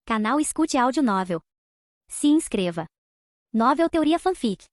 Canal Escute Áudio Novel. Se inscreva. Novel Teoria Fanfic.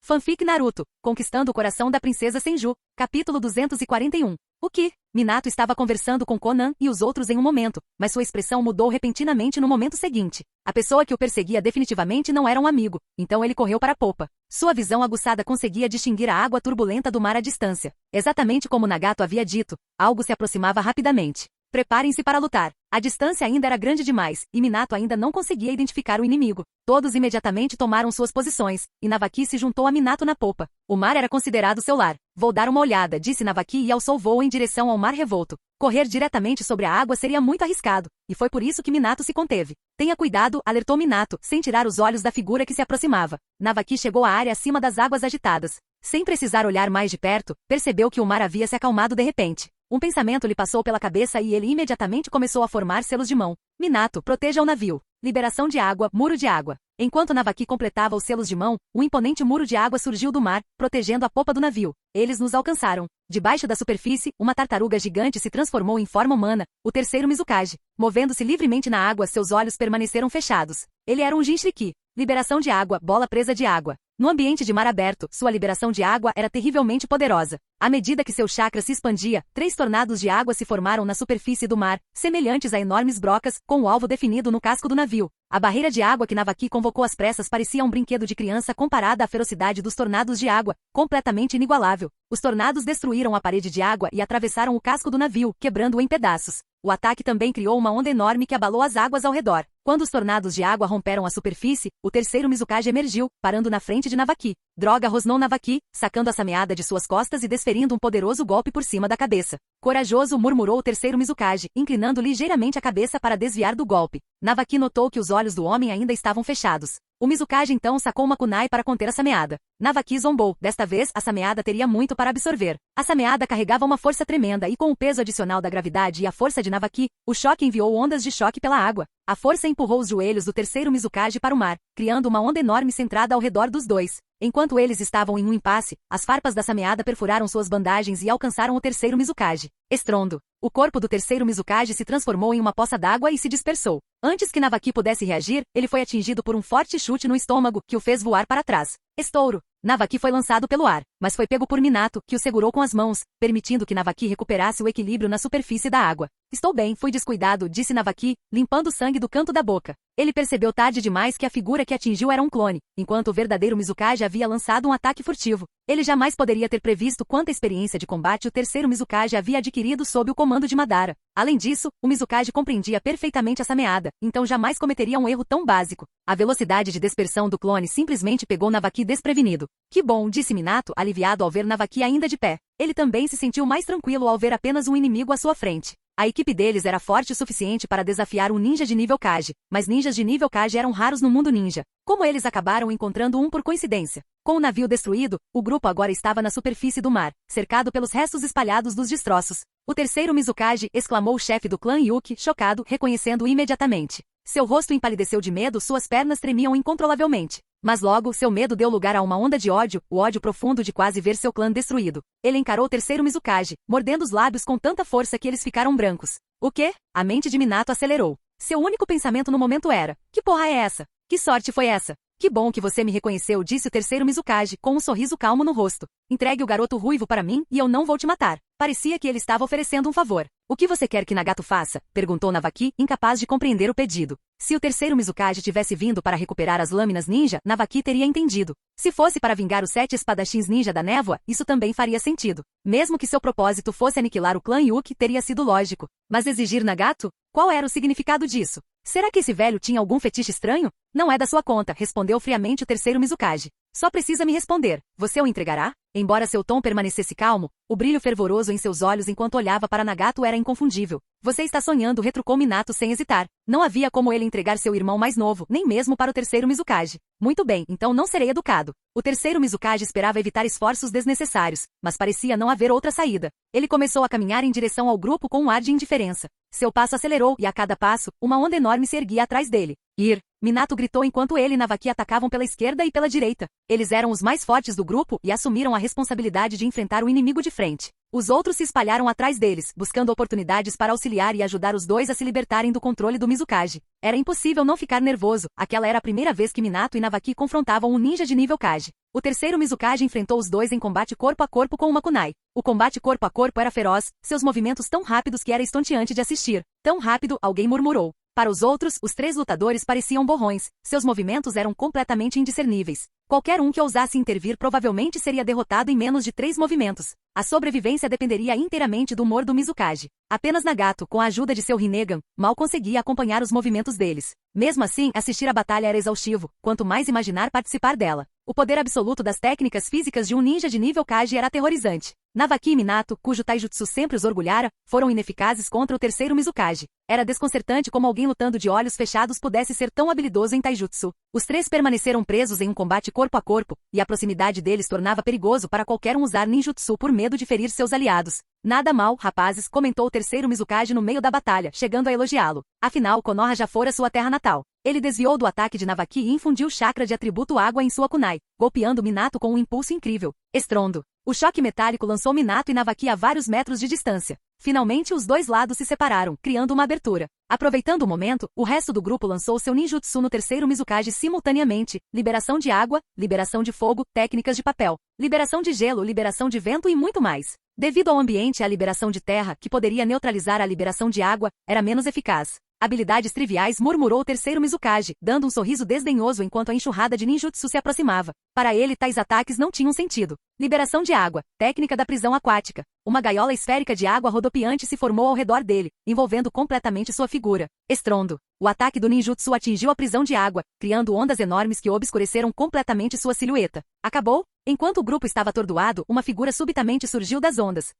Fanfic Naruto, Conquistando o Coração da Princesa Senju, capítulo 241. O que? Minato estava conversando com Konan e os outros em um momento, mas sua expressão mudou repentinamente no momento seguinte. A pessoa que o perseguia definitivamente não era um amigo, então ele correu para a popa. Sua visão aguçada conseguia distinguir a água turbulenta do mar à distância. Exatamente como Nagato havia dito, algo se aproximava rapidamente. Preparem-se para lutar. A distância ainda era grande demais, e Minato ainda não conseguia identificar o inimigo. Todos imediatamente tomaram suas posições, e Navaki se juntou a Minato na popa. O mar era considerado seu lar. Vou dar uma olhada, disse Navaki e alçou voo em direção ao mar revolto. Correr diretamente sobre a água seria muito arriscado, e foi por isso que Minato se conteve. Tenha cuidado, alertou Minato, sem tirar os olhos da figura que se aproximava. Navaki chegou à área acima das águas agitadas. Sem precisar olhar mais de perto, percebeu que o mar havia se acalmado de repente. Um pensamento lhe passou pela cabeça e ele imediatamente começou a formar selos de mão. Minato, proteja o navio. Liberação de água, muro de água. Enquanto Navaki completava os selos de mão, um imponente muro de água surgiu do mar, protegendo a popa do navio. Eles nos alcançaram. Debaixo da superfície, uma tartaruga gigante se transformou em forma humana, o terceiro Mizukage. Movendo-se livremente na água, seus olhos permaneceram fechados. Ele era um Jinchuriki. Liberação de água, bola presa de água. No ambiente de mar aberto, sua liberação de água era terrivelmente poderosa. À medida que seu chakra se expandia, 3 tornados de água se formaram na superfície do mar, semelhantes a enormes brocas, com o alvo definido no casco do navio. A barreira de água que Navaki convocou às pressas parecia um brinquedo de criança comparada à ferocidade dos tornados de água, completamente inigualável. Os tornados destruíram a parede de água e atravessaram o casco do navio, quebrando-o em pedaços. O ataque também criou uma onda enorme que abalou as águas ao redor. Quando os tornados de água romperam a superfície, o terceiro Mizukage emergiu, parando na frente de Navaki. Droga, rosnou Navaki, sacando a sameada de suas costas e desferindo um poderoso golpe por cima da cabeça. Corajoso, murmurou o terceiro Mizukage, inclinando ligeiramente a cabeça para desviar do golpe. Navaki notou que os olhos do homem ainda estavam fechados. O Mizukage então sacou uma kunai para conter a sameada. Navaki zombou. Desta vez, a sameada teria muito para absorver. A sameada carregava uma força tremenda e com o peso adicional da gravidade e a força de Navaki, o choque enviou ondas de choque pela água. A força empurrou os joelhos do terceiro Mizukage para o mar, criando uma onda enorme centrada ao redor dos dois. Enquanto eles estavam em um impasse, as farpas da sameada perfuraram suas bandagens e alcançaram o terceiro Mizukage. Estrondo. O corpo do terceiro Mizukage se transformou em uma poça d'água e se dispersou. Antes que Navaki pudesse reagir, ele foi atingido por um forte chute no estômago, que o fez voar para trás. Estouro. Navaki foi lançado pelo ar, mas foi pego por Minato, que o segurou com as mãos, permitindo que Navaki recuperasse o equilíbrio na superfície da água. Estou bem, fui descuidado, disse Navaki, limpando o sangue do canto da boca. Ele percebeu tarde demais que a figura que atingiu era um clone, enquanto o verdadeiro Mizukage havia lançado um ataque furtivo. Ele jamais poderia ter previsto quanta experiência de combate o terceiro Mizukage havia adquirido sob o comando de Madara. Além disso, o Mizukage compreendia perfeitamente a sameada, então jamais cometeria um erro tão básico. A velocidade de dispersão do clone simplesmente pegou Navaki desprevenido. Que bom, disse Minato, aliviado ao ver Navaki ainda de pé. Ele também se sentiu mais tranquilo ao ver apenas um inimigo à sua frente. A equipe deles era forte o suficiente para desafiar um ninja de nível Kage, mas ninjas de nível Kage eram raros no mundo ninja. Como eles acabaram encontrando um por coincidência? Com o navio destruído, o grupo agora estava na superfície do mar, cercado pelos restos espalhados dos destroços. O terceiro Mizukage, exclamou o chefe do clã Yuki, chocado, reconhecendo-o imediatamente. Seu rosto empalideceu de medo, suas pernas tremiam incontrolavelmente. Mas logo, seu medo deu lugar a uma onda de ódio, o ódio profundo de quase ver seu clã destruído. Ele encarou o terceiro Mizukage, mordendo os lábios com tanta força que eles ficaram brancos. O quê? A mente de Minato acelerou. Seu único pensamento no momento era: que porra é essa? Que sorte foi essa? Que bom que você me reconheceu, disse o terceiro Mizukage, com um sorriso calmo no rosto. Entregue o garoto ruivo para mim, e eu não vou te matar. Parecia que ele estava oferecendo um favor. O que você quer que Nagato faça? Perguntou Navaki, incapaz de compreender o pedido. Se o terceiro Mizukage tivesse vindo para recuperar as lâminas ninja, Navaki teria entendido. Se fosse para vingar os 7 espadachins ninja da névoa, isso também faria sentido. Mesmo que seu propósito fosse aniquilar o clã Yuki, teria sido lógico. Mas exigir Nagato? Qual era o significado disso? Será que esse velho tinha algum fetiche estranho? Não é da sua conta, respondeu friamente o terceiro Mizukage. Só precisa me responder. Você o entregará? Embora seu tom permanecesse calmo, o brilho fervoroso em seus olhos enquanto olhava para Nagato era inconfundível. Você está sonhando, retrucou Minato sem hesitar. Não havia como ele entregar seu irmão mais novo, nem mesmo para o terceiro Mizukage. Muito bem, então não serei educado. O terceiro Mizukage esperava evitar esforços desnecessários, mas parecia não haver outra saída. Ele começou a caminhar em direção ao grupo com um ar de indiferença. Seu passo acelerou e a cada passo, uma onda enorme se erguia atrás dele. Ir. Minato gritou enquanto ele e Navaki atacavam pela esquerda e pela direita. Eles eram os mais fortes do grupo e assumiram a responsabilidade de enfrentar o inimigo de frente. Os outros se espalharam atrás deles, buscando oportunidades para auxiliar e ajudar os dois a se libertarem do controle do Mizukage. Era impossível não ficar nervoso, aquela era a primeira vez que Minato e Navaki confrontavam um ninja de nível Kage. O terceiro Mizukage enfrentou os dois em combate corpo a corpo com uma kunai. O combate corpo a corpo era feroz, seus movimentos tão rápidos que era estonteante de assistir. Tão rápido, alguém murmurou. Para os outros, os três lutadores pareciam borrões, seus movimentos eram completamente indiscerníveis. Qualquer um que ousasse intervir provavelmente seria derrotado em menos de 3 movimentos. A sobrevivência dependeria inteiramente do humor do Mizukage. Apenas Nagato, com a ajuda de seu Rinnegan, mal conseguia acompanhar os movimentos deles. Mesmo assim, assistir a batalha era exaustivo, quanto mais imaginar participar dela. O poder absoluto das técnicas físicas de um ninja de nível Kage era aterrorizante. Navaki e Minato, cujo taijutsu sempre os orgulhara, foram ineficazes contra o terceiro Mizukage. Era desconcertante como alguém lutando de olhos fechados pudesse ser tão habilidoso em taijutsu. Os três permaneceram presos em um combate corpo a corpo, e a proximidade deles tornava perigoso para qualquer um usar ninjutsu por medo de ferir seus aliados. Nada mal, rapazes, comentou o terceiro Mizukage no meio da batalha, chegando a elogiá-lo. Afinal, Konoha já fora sua terra natal. Ele desviou do ataque de Navaki e infundiu chakra de atributo água em sua kunai, golpeando Minato com um impulso incrível. Estrondo. O choque metálico lançou Minato e Navaki a vários metros de distância. Finalmente os dois lados se separaram, criando uma abertura. Aproveitando o momento, o resto do grupo lançou seu ninjutsu no terceiro Mizukage simultaneamente, liberação de água, liberação de fogo, técnicas de papel, liberação de gelo, liberação de vento e muito mais. Devido ao ambiente e à liberação de terra, que poderia neutralizar a liberação de água, era menos eficaz. Habilidades triviais, murmurou o terceiro Mizukage, dando um sorriso desdenhoso enquanto a enxurrada de ninjutsu se aproximava. Para ele, tais ataques não tinham sentido. Liberação de água, técnica da prisão aquática. Uma gaiola esférica de água rodopiante se formou ao redor dele, envolvendo completamente sua figura. Estrondo. O ataque do ninjutsu atingiu a prisão de água, criando ondas enormes que obscureceram completamente sua silhueta. Acabou? Enquanto o grupo estava atordoado, uma figura subitamente surgiu das ondas.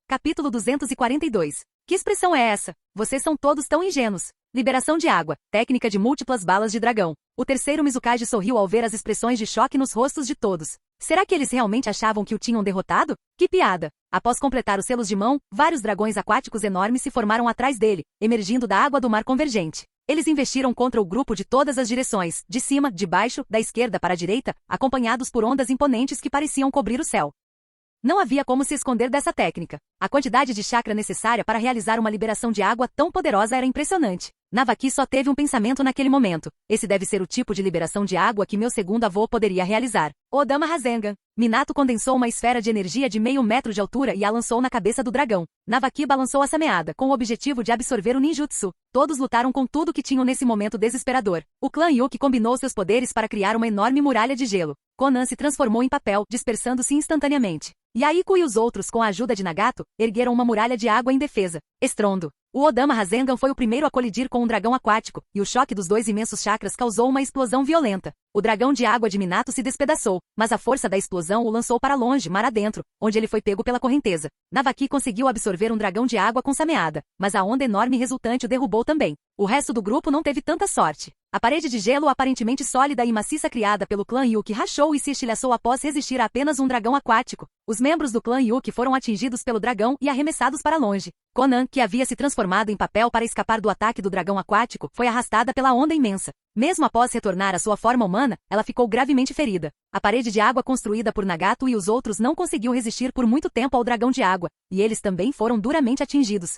Capítulo 242. Que expressão é essa? Vocês são todos tão ingênuos. Liberação de água, técnica de múltiplas balas de dragão. O terceiro Mizukage sorriu ao ver as expressões de choque nos rostos de todos. Será que eles realmente achavam que o tinham derrotado? Que piada! Após completar os selos de mão, vários dragões aquáticos enormes se formaram atrás dele, emergindo da água do mar convergente. Eles investiram contra o grupo de todas as direções, de cima, de baixo, da esquerda para a direita, acompanhados por ondas imponentes que pareciam cobrir o céu. Não havia como se esconder dessa técnica. A quantidade de chakra necessária para realizar uma liberação de água tão poderosa era impressionante. Navaki só teve um pensamento naquele momento. Esse deve ser o tipo de liberação de água que meu segundo avô poderia realizar. Odama Rasengan. Minato condensou uma esfera de energia de meio metro de altura e a lançou na cabeça do dragão. Navaki balançou a sameada, com o objetivo de absorver o ninjutsu. Todos lutaram com tudo que tinham nesse momento desesperador. O clã Yuki combinou seus poderes para criar uma enorme muralha de gelo. Konan se transformou em papel, dispersando-se instantaneamente. Yaiku e os outros, com a ajuda de Nagato, ergueram uma muralha de água em defesa. Estrondo. O Odama Rasengan foi o primeiro a colidir com um dragão aquático, e o choque dos dois imensos chakras causou uma explosão violenta. O dragão de água de Minato se despedaçou, mas a força da explosão o lançou para longe, mar adentro, onde ele foi pego pela correnteza. Navaki conseguiu absorver um dragão de água com sameada, mas a onda enorme resultante o derrubou também. O resto do grupo não teve tanta sorte. A parede de gelo aparentemente sólida e maciça criada pelo clã Yuki rachou e se estilhaçou após resistir a apenas um dragão aquático. Os membros do clã Yuki foram atingidos pelo dragão e arremessados para longe. Konan, que havia se transformado em papel para escapar do ataque do dragão aquático, foi arrastada pela onda imensa. Mesmo após retornar à sua forma humana, ela ficou gravemente ferida. A parede de água construída por Nagato e os outros não conseguiu resistir por muito tempo ao dragão de água, e eles também foram duramente atingidos.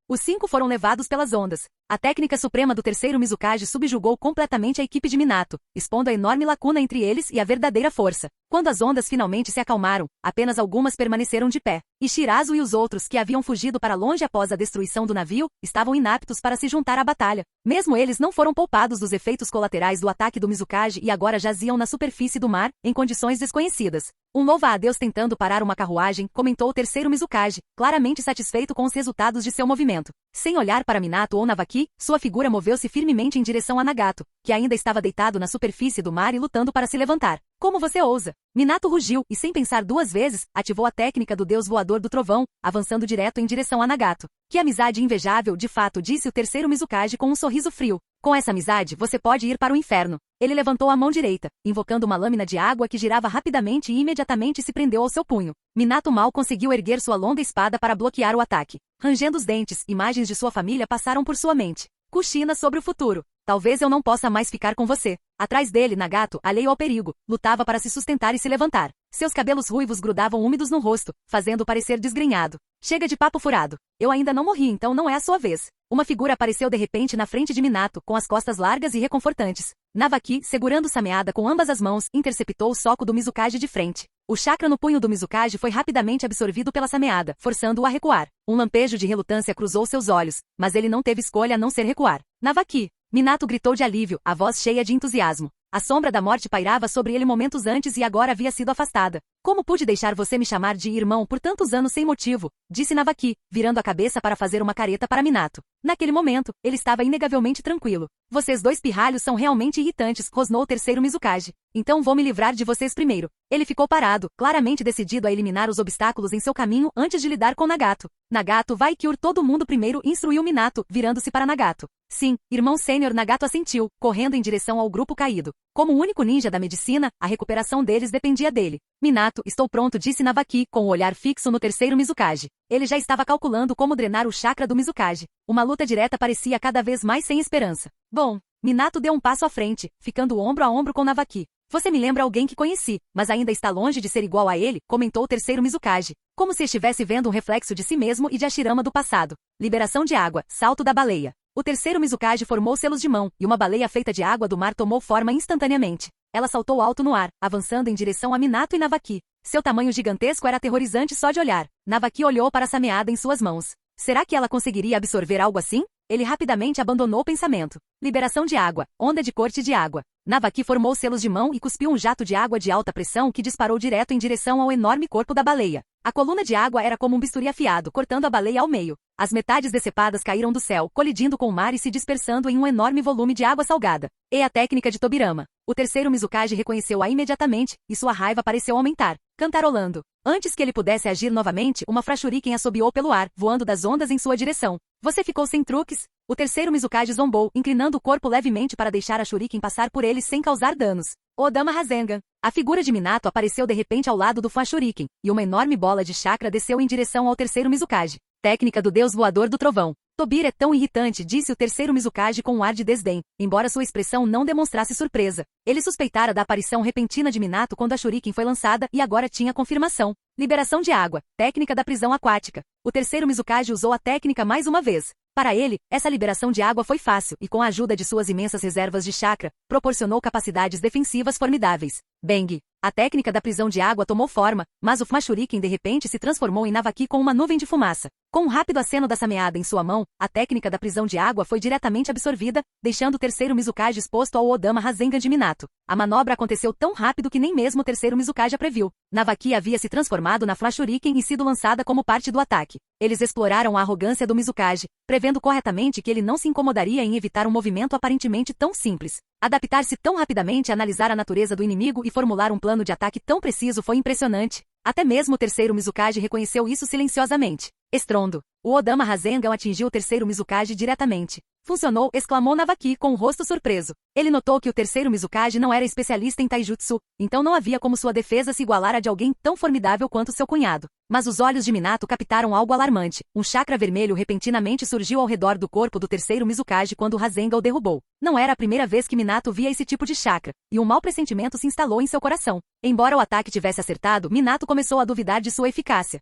Os 5 foram levados pelas ondas. A técnica suprema do terceiro Mizukage subjugou completamente a equipe de Minato, expondo a enorme lacuna entre eles e a verdadeira força. Quando as ondas finalmente se acalmaram, apenas algumas permaneceram de pé. E Shirazu e os outros, que haviam fugido para longe após a destruição do navio, estavam inaptos para se juntar à batalha. Mesmo eles não foram poupados dos efeitos colaterais do ataque do Mizukage e agora jaziam na superfície do mar, em condições desconhecidas. Um louva-a-Deus tentando parar uma carruagem, comentou o terceiro Mizukage, claramente satisfeito com os resultados de seu movimento. Sem olhar para Minato ou Navaki, sua figura moveu-se firmemente em direção a Nagato, que ainda estava deitado na superfície do mar e lutando para se levantar. Como você ousa? Minato rugiu e, sem pensar 2 vezes, ativou a técnica do deus voador do trovão, avançando direto em direção a Nagato. Que amizade invejável, de fato, disse o terceiro Mizukage com um sorriso frio. Com essa amizade, você pode ir para o inferno. Ele levantou a mão direita, invocando uma lâmina de água que girava rapidamente e imediatamente se prendeu ao seu punho. Minato mal conseguiu erguer sua longa espada para bloquear o ataque. Rangendo os dentes, imagens de sua família passaram por sua mente. Kushina sobre o futuro. Talvez eu não possa mais ficar com você. Atrás dele, Nagato, alheio ao perigo, lutava para se sustentar e se levantar. Seus cabelos ruivos grudavam úmidos no rosto, fazendo-o parecer desgrenhado. Chega de papo furado. Eu ainda não morri, então não é a sua vez. Uma figura apareceu de repente na frente de Minato, com as costas largas e reconfortantes. Navaki, segurando Sameada com ambas as mãos, interceptou o soco do Mizukage de frente. O chakra no punho do Mizukage foi rapidamente absorvido pela Sameada, forçando-o a recuar. Um lampejo de relutância cruzou seus olhos, mas ele não teve escolha a não ser recuar. Navaki! Minato gritou de alívio, a voz cheia de entusiasmo. A sombra da morte pairava sobre ele momentos antes e agora havia sido afastada. Como pude deixar você me chamar de irmão por tantos anos sem motivo? Disse Navaki, virando a cabeça para fazer uma careta para Minato. Naquele momento, ele estava inegavelmente tranquilo. Vocês dois pirralhos são realmente irritantes, rosnou o terceiro Mizukage. Então vou me livrar de vocês primeiro. Ele ficou parado, claramente decidido a eliminar os obstáculos em seu caminho antes de lidar com Nagato. Nagato vai cure todo mundo primeiro, instruiu Minato, virando-se para Nagato. Sim, irmão sênior, Nagato assentiu, correndo em direção ao grupo caído. Como o único ninja da medicina, a recuperação deles dependia dele. Minato, estou pronto, disse Navaki, com o olhar fixo no terceiro Mizukage. Ele já estava calculando como drenar o chakra do Mizukage. Uma luta direta parecia cada vez mais sem esperança. Bom, Minato deu um passo à frente, ficando ombro a ombro com Navaki. Você me lembra alguém que conheci, mas ainda está longe de ser igual a ele, comentou o terceiro Mizukage, como se estivesse vendo um reflexo de si mesmo e de Hashirama do passado. Liberação de água, salto da baleia. O terceiro Mizukage formou selos de mão, e uma baleia feita de água do mar tomou forma instantaneamente. Ela saltou alto no ar, avançando em direção a Minato e Navaki. Seu tamanho gigantesco era aterrorizante só de olhar. Navaki olhou para a Sameada em suas mãos. Será que ela conseguiria absorver algo assim? Ele rapidamente abandonou o pensamento. Liberação de água, onda de corte de água. Navaki formou selos de mão e cuspiu um jato de água de alta pressão que disparou direto em direção ao enorme corpo da baleia. A coluna de água era como um bisturi afiado, cortando a baleia ao meio. As metades decepadas caíram do céu, colidindo com o mar e se dispersando em um enorme volume de água salgada. E a técnica de Tobirama. O terceiro Mizukage reconheceu-a imediatamente, e sua raiva pareceu aumentar, cantarolando. Antes que ele pudesse agir novamente, uma Frashuriken assobiou pelo ar, voando das ondas em sua direção. Você ficou sem truques? O terceiro Mizukage zombou, inclinando o corpo levemente para deixar a Shuriken passar por ele sem causar danos. Odama Rasengan. A figura de Minato apareceu de repente ao lado do Frashuriken, e uma enorme bola de chakra desceu em direção ao terceiro Mizukage. Técnica do deus voador do trovão. Tobir é tão irritante, disse o terceiro Mizukage com um ar de desdém, embora sua expressão não demonstrasse surpresa. Ele suspeitara da aparição repentina de Minato quando a Shuriken foi lançada e agora tinha confirmação. Liberação de água, técnica da prisão aquática. O terceiro Mizukage usou a técnica mais uma vez. Para ele, essa liberação de água foi fácil e com a ajuda de suas imensas reservas de chakra, proporcionou capacidades defensivas formidáveis. Bang! A técnica da prisão de água tomou forma, mas o Fumashuriken de repente se transformou em Navaki com uma nuvem de fumaça. Com um rápido aceno da Sameada em sua mão, a técnica da prisão de água foi diretamente absorvida, deixando o terceiro Mizukage exposto ao Odama Rasengan de Minato. A manobra aconteceu tão rápido que nem mesmo o terceiro Mizukage a previu. Navaki havia se transformado na Flashuriken e sido lançada como parte do ataque. Eles exploraram a arrogância do Mizukage, prevendo corretamente que ele não se incomodaria em evitar um movimento aparentemente tão simples. Adaptar-se tão rapidamente a analisar a natureza do inimigo e formular um plano de ataque tão preciso foi impressionante. Até mesmo o terceiro Mizukage reconheceu isso silenciosamente. Estrondo. O Odama Rasengan atingiu o terceiro Mizukage diretamente. Funcionou, exclamou Navaki com o rosto surpreso. Ele notou que o terceiro Mizukage não era especialista em taijutsu, então não havia como sua defesa se igualar a de alguém tão formidável quanto seu cunhado. Mas os olhos de Minato captaram algo alarmante. Um chakra vermelho repentinamente surgiu ao redor do corpo do terceiro Mizukage quando Rasengan o derrubou. Não era a primeira vez que Minato via esse tipo de chakra, e um mau pressentimento se instalou em seu coração. Embora o ataque tivesse acertado, Minato começou a duvidar de sua eficácia.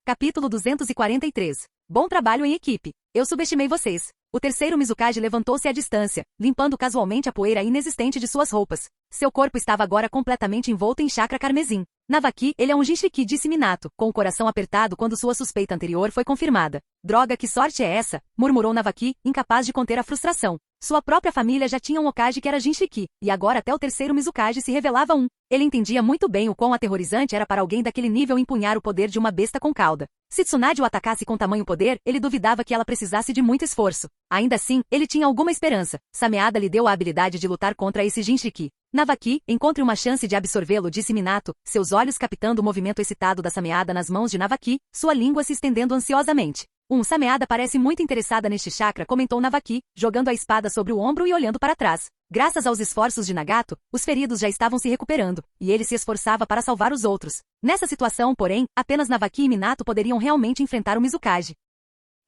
Capítulo 243. Bom trabalho em equipe. Eu subestimei vocês. O terceiro Mizukage levantou-se à distância, limpando casualmente a poeira inexistente de suas roupas. Seu corpo estava agora completamente envolto em chakra carmesim. Navaki, ele é um Jinchiki, disse Minato, com o coração apertado quando sua suspeita anterior foi confirmada. Droga, que sorte é essa? Murmurou Navaki, incapaz de conter a frustração. Sua própria família já tinha um Hokage que era Jinchiki, e agora até o terceiro Mizukage se revelava um. Ele entendia muito bem o quão aterrorizante era para alguém daquele nível empunhar o poder de uma besta com cauda. Se Tsunade o atacasse com tamanho poder, ele duvidava que ela precisasse de muito esforço. Ainda assim, ele tinha alguma esperança. Sameada lhe deu a habilidade de lutar contra esse Jinchiki. Navaki, encontre uma chance de absorvê-lo, disse Minato, seus olhos captando o movimento excitado da Sameada nas mãos de Navaki, sua língua se estendendo ansiosamente. Sameada parece muito interessada neste chakra, comentou Navaki, jogando a espada sobre o ombro e olhando para trás. Graças aos esforços de Nagato, os feridos já estavam se recuperando, e ele se esforçava para salvar os outros. Nessa situação, porém, apenas Navaki e Minato poderiam realmente enfrentar o Mizukage.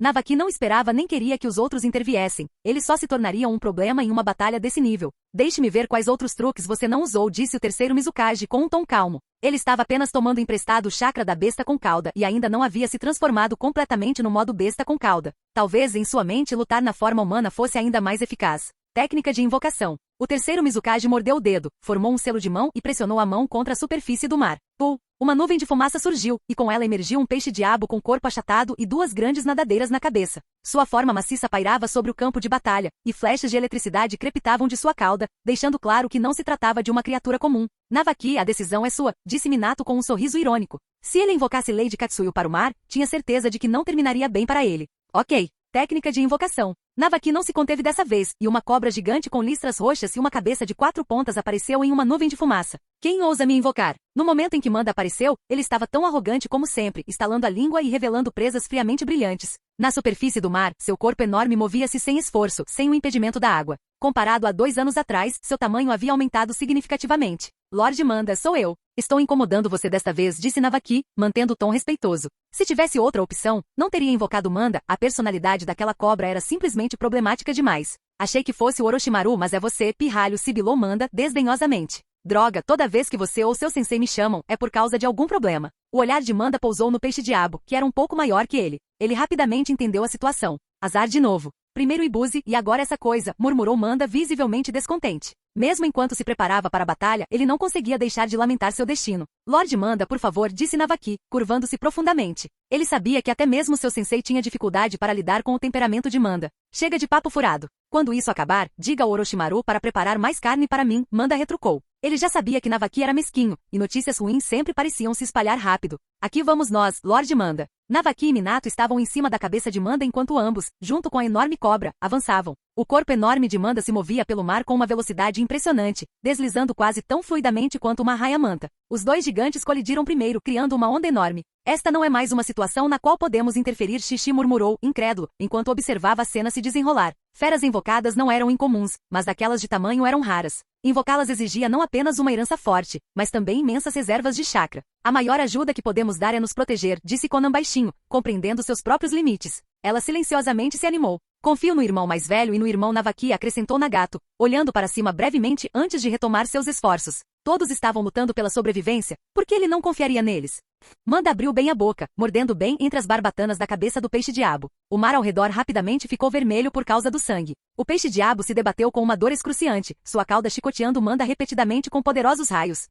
Navaki não esperava nem queria que os outros interviessem. Eles só se tornariam um problema em uma batalha desse nível. Deixe-me ver quais outros truques você não usou, disse o terceiro Mizukage com um tom calmo. Ele estava apenas tomando emprestado o chakra da besta com cauda e ainda não havia se transformado completamente no modo besta com cauda. Talvez em sua mente lutar na forma humana fosse ainda mais eficaz. Técnica de invocação. O terceiro Mizukage mordeu o dedo, formou um selo de mão e pressionou a mão contra a superfície do mar. Uma nuvem de fumaça surgiu, e com ela emergiu um peixe-diabo com corpo achatado e duas grandes nadadeiras na cabeça. Sua forma maciça pairava sobre o campo de batalha, e flechas de eletricidade crepitavam de sua cauda, deixando claro que não se tratava de uma criatura comum. Navaki, a decisão é sua, disse Minato com um sorriso irônico. Se ele invocasse Lady Katsuyu para o mar, tinha certeza de que não terminaria bem para ele. Ok. Técnica de invocação. Navaki não se conteve dessa vez, e uma cobra gigante com listras roxas e uma cabeça de 4 pontas apareceu em uma nuvem de fumaça. Quem ousa me invocar? No momento em que Manda apareceu, ele estava tão arrogante como sempre, estalando a língua e revelando presas friamente brilhantes. Na superfície do mar, seu corpo enorme movia-se sem esforço, sem o impedimento da água. Comparado a 2 anos atrás, seu tamanho havia aumentado significativamente. Lord Manda, sou eu. Estou incomodando você desta vez, disse Navaki, mantendo o tom respeitoso. Se tivesse outra opção, não teria invocado Manda, a personalidade daquela cobra era simplesmente problemática demais. Achei que fosse o Orochimaru, mas é você, pirralho, sibilou Manda, desdenhosamente. Droga, toda vez que você ou seu sensei me chamam, é por causa de algum problema. O olhar de Manda pousou no peixe-diabo, que era um pouco maior que ele. Ele rapidamente entendeu a situação. Azar de novo. Primeiro Ibuze e agora essa coisa, murmurou Manda visivelmente descontente. Mesmo enquanto se preparava para a batalha, ele não conseguia deixar de lamentar seu destino. Lord Manda, por favor, disse Navaki, curvando-se profundamente. Ele sabia que até mesmo seu sensei tinha dificuldade para lidar com o temperamento de Manda. Chega de papo furado. Quando isso acabar, diga ao Orochimaru para preparar mais carne para mim, Manda retrucou. Ele já sabia que Navaki era mesquinho, e notícias ruins sempre pareciam se espalhar rápido. Aqui vamos nós, Lord Manda. Navaki e Minato estavam em cima da cabeça de Manda enquanto ambos, junto com a enorme cobra, avançavam. O corpo enorme de Manda se movia pelo mar com uma velocidade impressionante, deslizando quase tão fluidamente quanto uma raia-manta. Os dois gigantes colidiram primeiro, criando uma onda enorme. Esta não é mais uma situação na qual podemos interferir, Xixi murmurou, incrédulo, enquanto observava a cena se desenrolar. Feras invocadas não eram incomuns, mas aquelas de tamanho eram raras. Invocá-las exigia não apenas uma herança forte, mas também imensas reservas de chakra. A maior ajuda que podemos dar é nos proteger, disse Conan baixinho, compreendendo seus próprios limites. Ela silenciosamente se animou. Confio no irmão mais velho e no irmão Navaki, acrescentou Nagato, olhando para cima brevemente antes de retomar seus esforços. Todos estavam lutando pela sobrevivência, por que ele não confiaria neles? Manda abriu bem a boca, mordendo bem entre as barbatanas da cabeça do peixe-diabo. O mar ao redor rapidamente ficou vermelho por causa do sangue. O peixe-diabo se debateu com uma dor excruciante, sua cauda chicoteando Manda repetidamente com poderosos raios.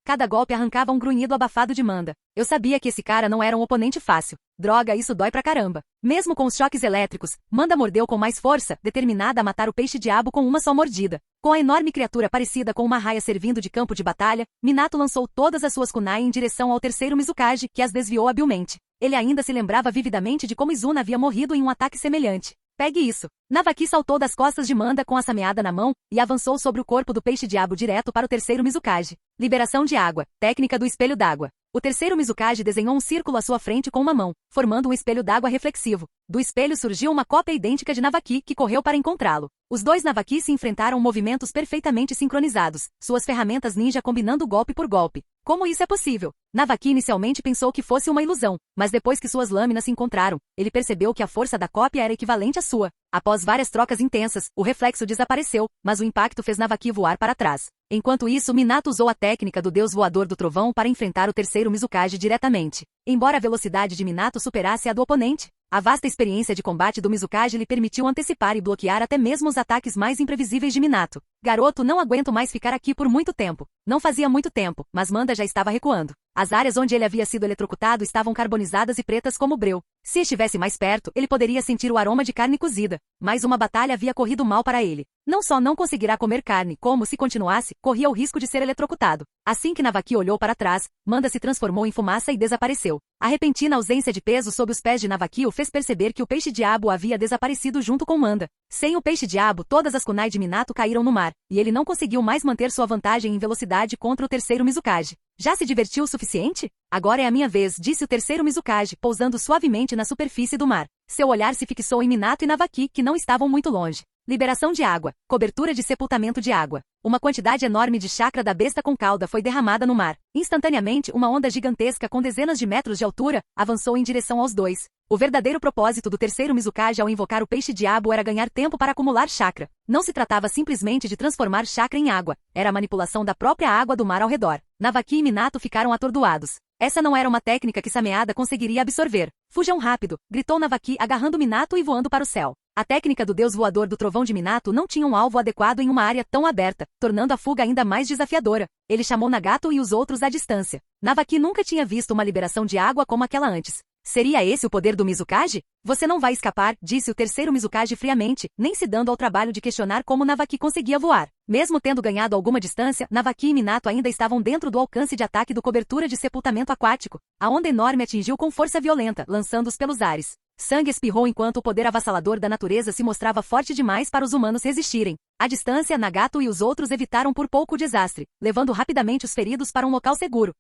Cada golpe arrancava um grunhido abafado de Manda. Eu sabia que esse cara não era um oponente fácil. Droga, isso dói pra caramba. Mesmo com os choques elétricos, Manda mordeu com mais força, determinada a matar o peixe-diabo com uma só mordida. Com a enorme criatura parecida com uma raia servindo de campo de batalha, Minato lançou todas as suas kunai em direção ao terceiro Mizukage, que as desviou habilmente. Ele ainda se lembrava vividamente de como Izuna havia morrido em um ataque semelhante. Pegue isso. Navaki saltou das costas de Manda com a sameada na mão e avançou sobre o corpo do peixe-diabo direto para o terceiro Mizukage. Liberação de água. Técnica do espelho d'água. O terceiro Mizukage desenhou um círculo à sua frente com uma mão, formando um espelho d'água reflexivo. Do espelho surgiu uma cópia idêntica de Navaki, que correu para encontrá-lo. Os dois Navaki se enfrentaram movimentos perfeitamente sincronizados, suas ferramentas ninja combinando golpe por golpe. Como isso é possível? Navaki inicialmente pensou que fosse uma ilusão, mas depois que suas lâminas se encontraram, ele percebeu que a força da cópia era equivalente à sua. Após várias trocas intensas, o reflexo desapareceu, mas o impacto fez Navaki voar para trás. Enquanto isso, Minato usou a técnica do deus voador do trovão para enfrentar o terceiro Mizukage diretamente. Embora a velocidade de Minato superasse a do oponente, a vasta experiência de combate do Mizukage lhe permitiu antecipar e bloquear até mesmo os ataques mais imprevisíveis de Minato. Garoto, não aguento mais ficar aqui por muito tempo. Não fazia muito tempo, mas Manda já estava recuando. As áreas onde ele havia sido eletrocutado estavam carbonizadas e pretas como breu. Se estivesse mais perto, ele poderia sentir o aroma de carne cozida. Mas uma batalha havia corrido mal para ele. Não só não conseguirá comer carne, como, se continuasse, corria o risco de ser eletrocutado. Assim que Navaki olhou para trás, Manda se transformou em fumaça e desapareceu. A repentina ausência de peso sob os pés de Navaki o fez perceber que o peixe-diabo havia desaparecido junto com Manda. Sem o peixe-diabo, todas as kunai de Minato caíram no mar, e ele não conseguiu mais manter sua vantagem em velocidade contra o terceiro Mizukage. Já se divertiu o suficiente? Agora é a minha vez, disse o terceiro Mizukage, pousando suavemente na superfície do mar. Seu olhar se fixou em Minato e Navaki, que não estavam muito longe. Liberação de água. Cobertura de sepultamento de água. Uma quantidade enorme de chakra da besta com cauda foi derramada no mar. Instantaneamente, uma onda gigantesca com dezenas de metros de altura avançou em direção aos dois. O verdadeiro propósito do terceiro Mizukage ao invocar o peixe-diabo era ganhar tempo para acumular chakra. Não se tratava simplesmente de transformar chakra em água, era a manipulação da própria água do mar ao redor. Navaki e Minato ficaram atordoados. Essa não era uma técnica que Sameada conseguiria absorver. Fujam rápido, gritou Navaki agarrando Minato e voando para o céu. A técnica do deus voador do trovão de Minato não tinha um alvo adequado em uma área tão aberta, tornando a fuga ainda mais desafiadora. Ele chamou Nagato e os outros à distância. Navaki nunca tinha visto uma liberação de água como aquela antes. Seria esse o poder do Mizukage? Você não vai escapar, disse o terceiro Mizukage friamente, nem se dando ao trabalho de questionar como Navaki conseguia voar. Mesmo tendo ganhado alguma distância, Navaki e Minato ainda estavam dentro do alcance de ataque do cobertura de sepultamento aquático. A onda enorme atingiu com força violenta, lançando-os pelos ares. Sangue espirrou enquanto o poder avassalador da natureza se mostrava forte demais para os humanos resistirem. À distância, Nagato e os outros evitaram por pouco o desastre, levando rapidamente os feridos para um local seguro.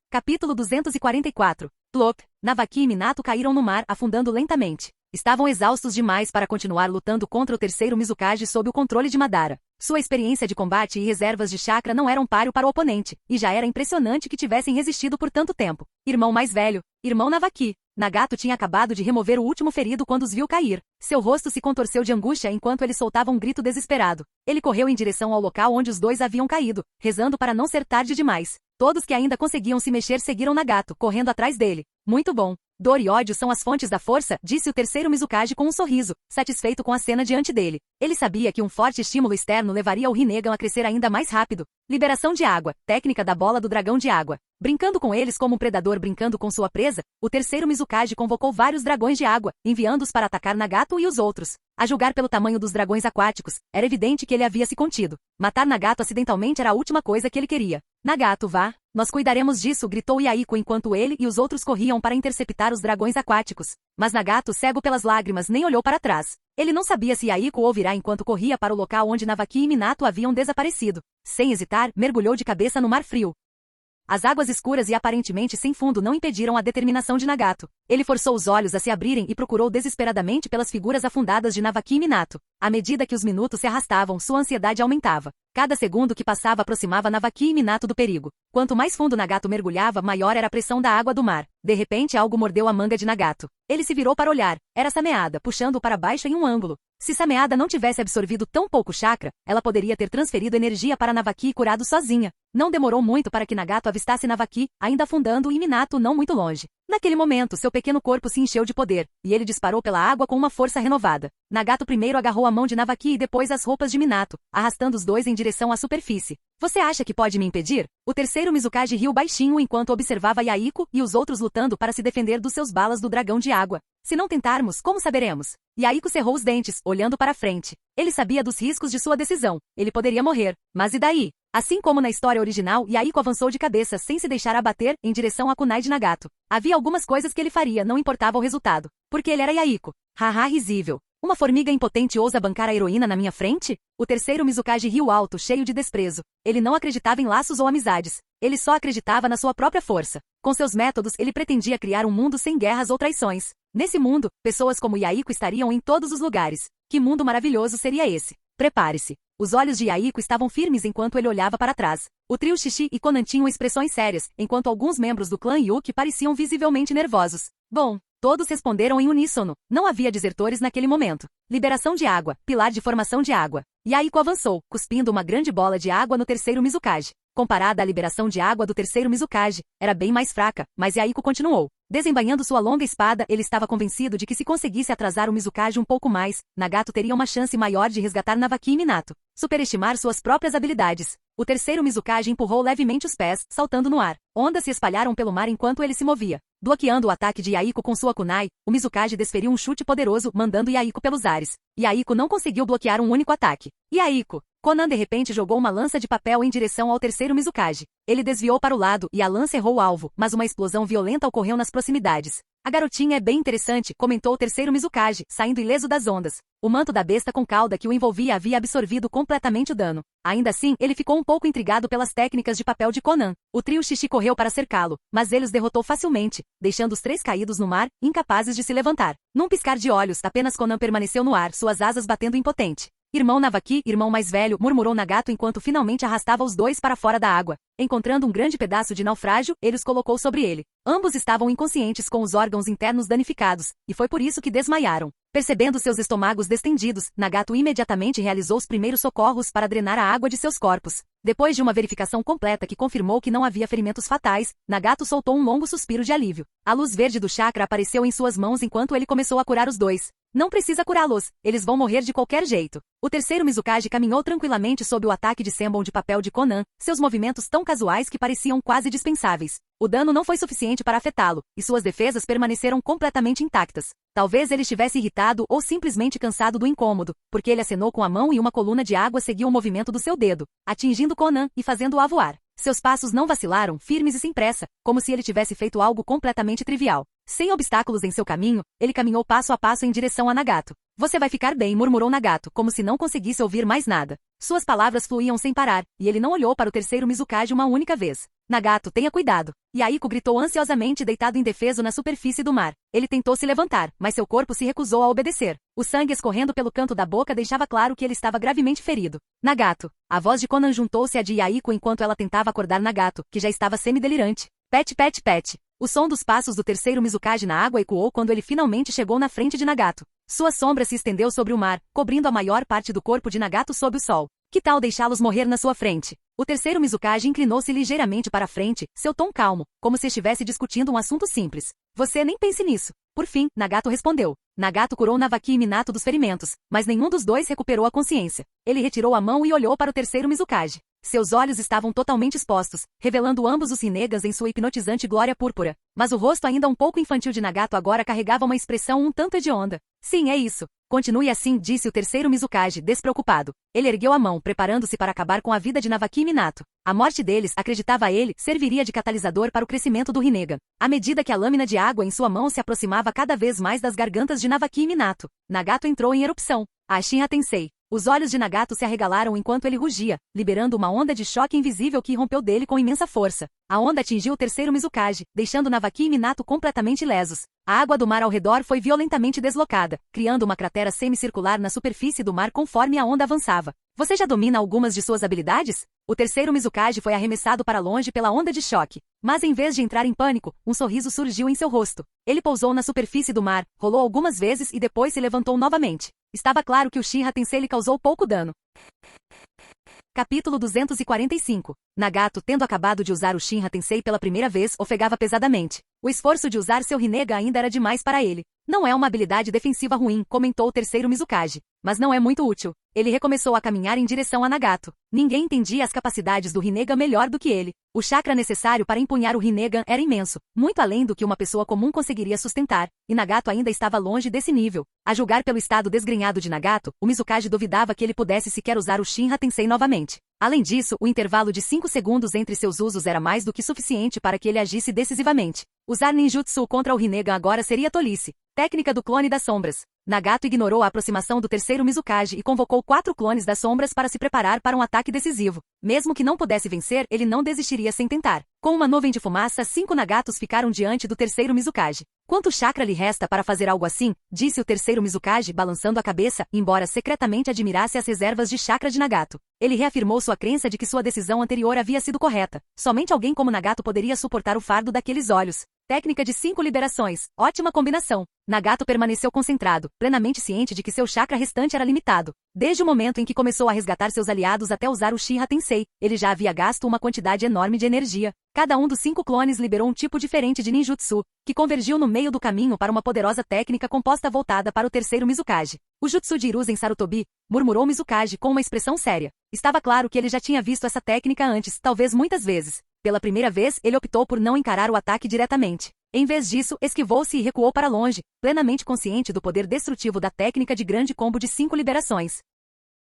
Capítulo 244. Plop. Navaki e Minato caíram no mar, afundando lentamente. Estavam exaustos demais para continuar lutando contra o terceiro Mizukage sob o controle de Madara. Sua experiência de combate e reservas de chakra não eram páreo para o oponente, e já era impressionante que tivessem resistido por tanto tempo. Irmão mais velho, irmão Navaki. Nagato tinha acabado de remover o último ferido quando os viu cair. Seu rosto se contorceu de angústia enquanto ele soltava um grito desesperado. Ele correu em direção ao local onde os dois haviam caído, rezando para não ser tarde demais. Todos que ainda conseguiam se mexer seguiram Nagato, correndo atrás dele. Muito bom. Dor e ódio são as fontes da força, disse o terceiro Mizukage com um sorriso, satisfeito com a cena diante dele. Ele sabia que um forte estímulo externo levaria o Rinnegan a crescer ainda mais rápido. Liberação de água, técnica da bola do dragão de água. Brincando com eles como um predador brincando com sua presa, o terceiro Mizukage convocou vários dragões de água, enviando-os para atacar Nagato e os outros. A julgar pelo tamanho dos dragões aquáticos, era evidente que ele havia se contido. Matar Nagato acidentalmente era a última coisa que ele queria. Nagato, vá. Nós cuidaremos disso, gritou Yaiko enquanto ele e os outros corriam para interceptar os dragões aquáticos. Mas Nagato, cego pelas lágrimas, nem olhou para trás. Ele não sabia se Yaiko o ouvirá enquanto corria para o local onde Navaki e Minato haviam desaparecido. Sem hesitar, mergulhou de cabeça no mar frio. As águas escuras e aparentemente sem fundo não impediram a determinação de Nagato. Ele forçou os olhos a se abrirem e procurou desesperadamente pelas figuras afundadas de Navaki e Minato. À medida que os minutos se arrastavam, sua ansiedade aumentava. Cada segundo que passava aproximava Navaki e Minato do perigo. Quanto mais fundo Nagato mergulhava, maior era a pressão da água do mar. De repente, algo mordeu a manga de Nagato. Ele se virou para olhar. Era Sameada, puxando-o para baixo em um ângulo. Se Sameada não tivesse absorvido tão pouco chakra, ela poderia ter transferido energia para Navaki e curado sozinha. Não demorou muito para que Nagato avistasse Navaki, ainda afundando, e Minato não muito longe. Naquele momento, seu pequeno corpo se encheu de poder, e ele disparou pela água com uma força renovada. Nagato primeiro agarrou a mão de Navaki e depois as roupas de Minato, arrastando os dois em direção à superfície. Você acha que pode me impedir? O terceiro Mizukage riu baixinho enquanto observava Yaiko e os outros lutando para se defender dos seus balas do dragão de água. Se não tentarmos, como saberemos? Yaiko cerrou os dentes, olhando para frente. Ele sabia dos riscos de sua decisão. Ele poderia morrer. Mas e daí? Assim como na história original, Yaiko avançou de cabeça sem se deixar abater em direção à kunai de Nagato. Havia algumas coisas que ele faria, não importava o resultado. Porque ele era Yaiko. Haha, risível. Uma formiga impotente ousa bancar a heroína na minha frente? O terceiro Mizukage riu alto, cheio de desprezo. Ele não acreditava em laços ou amizades. Ele só acreditava na sua própria força. Com seus métodos, ele pretendia criar um mundo sem guerras ou traições. Nesse mundo, pessoas como Yaiko estariam em todos os lugares. Que mundo maravilhoso seria esse? Prepare-se. Os olhos de Yaiko estavam firmes enquanto ele olhava para trás. O trio Shishi e Konan tinham expressões sérias, enquanto alguns membros do clã Yuki pareciam visivelmente nervosos. Bom, todos responderam em uníssono. Não havia desertores naquele momento. Liberação de água, pilar de formação de água. Yaiko avançou, cuspindo uma grande bola de água no terceiro Mizukage. Comparada à liberação de água do terceiro Mizukage, era bem mais fraca, mas Yaiko continuou. Desembainhando sua longa espada, ele estava convencido de que se conseguisse atrasar o Mizukage um pouco mais, Nagato teria uma chance maior de resgatar Navaki e Minato. Superestimar suas próprias habilidades. O terceiro Mizukage empurrou levemente os pés, saltando no ar. Ondas se espalharam pelo mar enquanto ele se movia. Bloqueando o ataque de Yaiko com sua kunai, o Mizukage desferiu um chute poderoso, mandando Yaiko pelos ares. Yaiko não conseguiu bloquear um único ataque. Yaiko! Konan de repente jogou uma lança de papel em direção ao terceiro Mizukage. Ele desviou para o lado e a lança errou o alvo, mas uma explosão violenta ocorreu nas proximidades. A garotinha é bem interessante, comentou o terceiro Mizukage, saindo ileso das ondas. O manto da besta com cauda que o envolvia havia absorvido completamente o dano. Ainda assim, ele ficou um pouco intrigado pelas técnicas de papel de Konan. O trio Shishi correu para cercá-lo, mas ele os derrotou facilmente, deixando os três caídos no mar, incapazes de se levantar. Num piscar de olhos, apenas Konan permaneceu no ar, suas asas batendo impotente. Irmão Navaki, irmão mais velho, murmurou Nagato enquanto finalmente arrastava os dois para fora da água. Encontrando um grande pedaço de naufrágio, ele os colocou sobre ele. Ambos estavam inconscientes com os órgãos internos danificados, e foi por isso que desmaiaram. Percebendo seus estômagos distendidos, Nagato imediatamente realizou os primeiros socorros para drenar a água de seus corpos. Depois de uma verificação completa que confirmou que não havia ferimentos fatais, Nagato soltou um longo suspiro de alívio. A luz verde do chakra apareceu em suas mãos enquanto ele começou a curar os dois. Não precisa curá-los, eles vão morrer de qualquer jeito. O terceiro Mizukage caminhou tranquilamente sob o ataque de Senbon de papel de Conan, seus movimentos tão casuais que pareciam quase dispensáveis. O dano não foi suficiente para afetá-lo, e suas defesas permaneceram completamente intactas. Talvez ele estivesse irritado ou simplesmente cansado do incômodo, porque ele acenou com a mão e uma coluna de água seguiu o movimento do seu dedo, atingindo Conan e fazendo-o voar. Seus passos não vacilaram, firmes e sem pressa, como se ele tivesse feito algo completamente trivial. Sem obstáculos em seu caminho, ele caminhou passo a passo em direção a Nagato. Você vai ficar bem, murmurou Nagato, como se não conseguisse ouvir mais nada. Suas palavras fluíam sem parar, e ele não olhou para o terceiro Mizukage uma única vez. Nagato, tenha cuidado. Yaiko gritou ansiosamente deitado indefeso na superfície do mar. Ele tentou se levantar, mas seu corpo se recusou a obedecer. O sangue escorrendo pelo canto da boca deixava claro que ele estava gravemente ferido. Nagato. A voz de Conan juntou-se à de Yaiko enquanto ela tentava acordar Nagato, que já estava semi-delirante. Pet, pet, pet. O som dos passos do terceiro Mizukage na água ecoou quando ele finalmente chegou na frente de Nagato. Sua sombra se estendeu sobre o mar, cobrindo a maior parte do corpo de Nagato sob o sol. Que tal deixá-los morrer na sua frente? O terceiro Mizukage inclinou-se ligeiramente para a frente, seu tom calmo, como se estivesse discutindo um assunto simples. Você nem pense nisso. Por fim, Nagato respondeu. Nagato curou Navaki e Minato dos ferimentos, mas nenhum dos dois recuperou a consciência. Ele retirou a mão e olhou para o terceiro Mizukage. Seus olhos estavam totalmente expostos, revelando ambos os Rinnegas em sua hipnotizante glória púrpura. Mas o rosto ainda um pouco infantil de Nagato agora carregava uma expressão um tanto hedionda. Sim, é isso. Continue assim, disse o terceiro Mizukage, despreocupado. Ele ergueu a mão, preparando-se para acabar com a vida de Navaki e Minato. A morte deles, acreditava ele, serviria de catalisador para o crescimento do Rinnegan. À medida que a lâmina de água em sua mão se aproximava cada vez mais das gargantas de Navaki e Minato, Nagato entrou em erupção. A Shinra Tensei. Os olhos de Nagato se arregalaram enquanto ele rugia, liberando uma onda de choque invisível que rompeu dele com imensa força. A onda atingiu o terceiro Mizukage, deixando Navaki e Minato completamente ilesos. A água do mar ao redor foi violentamente deslocada, criando uma cratera semicircular na superfície do mar conforme a onda avançava. Você já domina algumas de suas habilidades? O terceiro Mizukage foi arremessado para longe pela onda de choque. Mas em vez de entrar em pânico, um sorriso surgiu em seu rosto. Ele pousou na superfície do mar, rolou algumas vezes e depois se levantou novamente. Estava claro que o Shinra Tensei lhe causou pouco dano. Capítulo 245. Nagato, tendo acabado de usar o Shinra Tensei pela primeira vez, ofegava pesadamente. O esforço de usar seu Rinnegan ainda era demais para ele. Não é uma habilidade defensiva ruim, comentou o terceiro Mizukage. Mas não é muito útil. Ele recomeçou a caminhar em direção a Nagato. Ninguém entendia as capacidades do Rinnegan melhor do que ele. O chakra necessário para empunhar o Rinnegan era imenso, muito além do que uma pessoa comum conseguiria sustentar, e Nagato ainda estava longe desse nível. A julgar pelo estado desgrenhado de Nagato, o Mizukage duvidava que ele pudesse sequer usar o Shinra Tensei novamente. Além disso, o intervalo de 5 segundos entre seus usos era mais do que suficiente para que ele agisse decisivamente. Usar ninjutsu contra o Rinnegan agora seria tolice. Técnica do clone das sombras. Nagato ignorou a aproximação do terceiro Mizukage e convocou 4 clones das sombras para se preparar para um ataque decisivo. Mesmo que não pudesse vencer, ele não desistiria sem tentar. Com uma nuvem de fumaça, 5 Nagatos ficaram diante do terceiro Mizukage. Quanto chakra lhe resta para fazer algo assim? Disse o terceiro Mizukage, balançando a cabeça, embora secretamente admirasse as reservas de chakra de Nagato. Ele reafirmou sua crença de que sua decisão anterior havia sido correta. Somente alguém como Nagato poderia suportar o fardo daqueles olhos. Técnica de 5 liberações. Ótima combinação. Nagato permaneceu concentrado, plenamente ciente de que seu chakra restante era limitado. Desde o momento em que começou a resgatar seus aliados até usar o Shinra Tensei, ele já havia gasto uma quantidade enorme de energia. Cada um dos 5 clones liberou um tipo diferente de ninjutsu, que convergiu no meio do caminho para uma poderosa técnica composta voltada para o terceiro Mizukage. O jutsu de Hiruzen Sarutobi, murmurou Mizukage com uma expressão séria. Estava claro que ele já tinha visto essa técnica antes, talvez muitas vezes. Pela primeira vez, ele optou por não encarar o ataque diretamente. Em vez disso, esquivou-se e recuou para longe, plenamente consciente do poder destrutivo da técnica de grande combo de 5 liberações.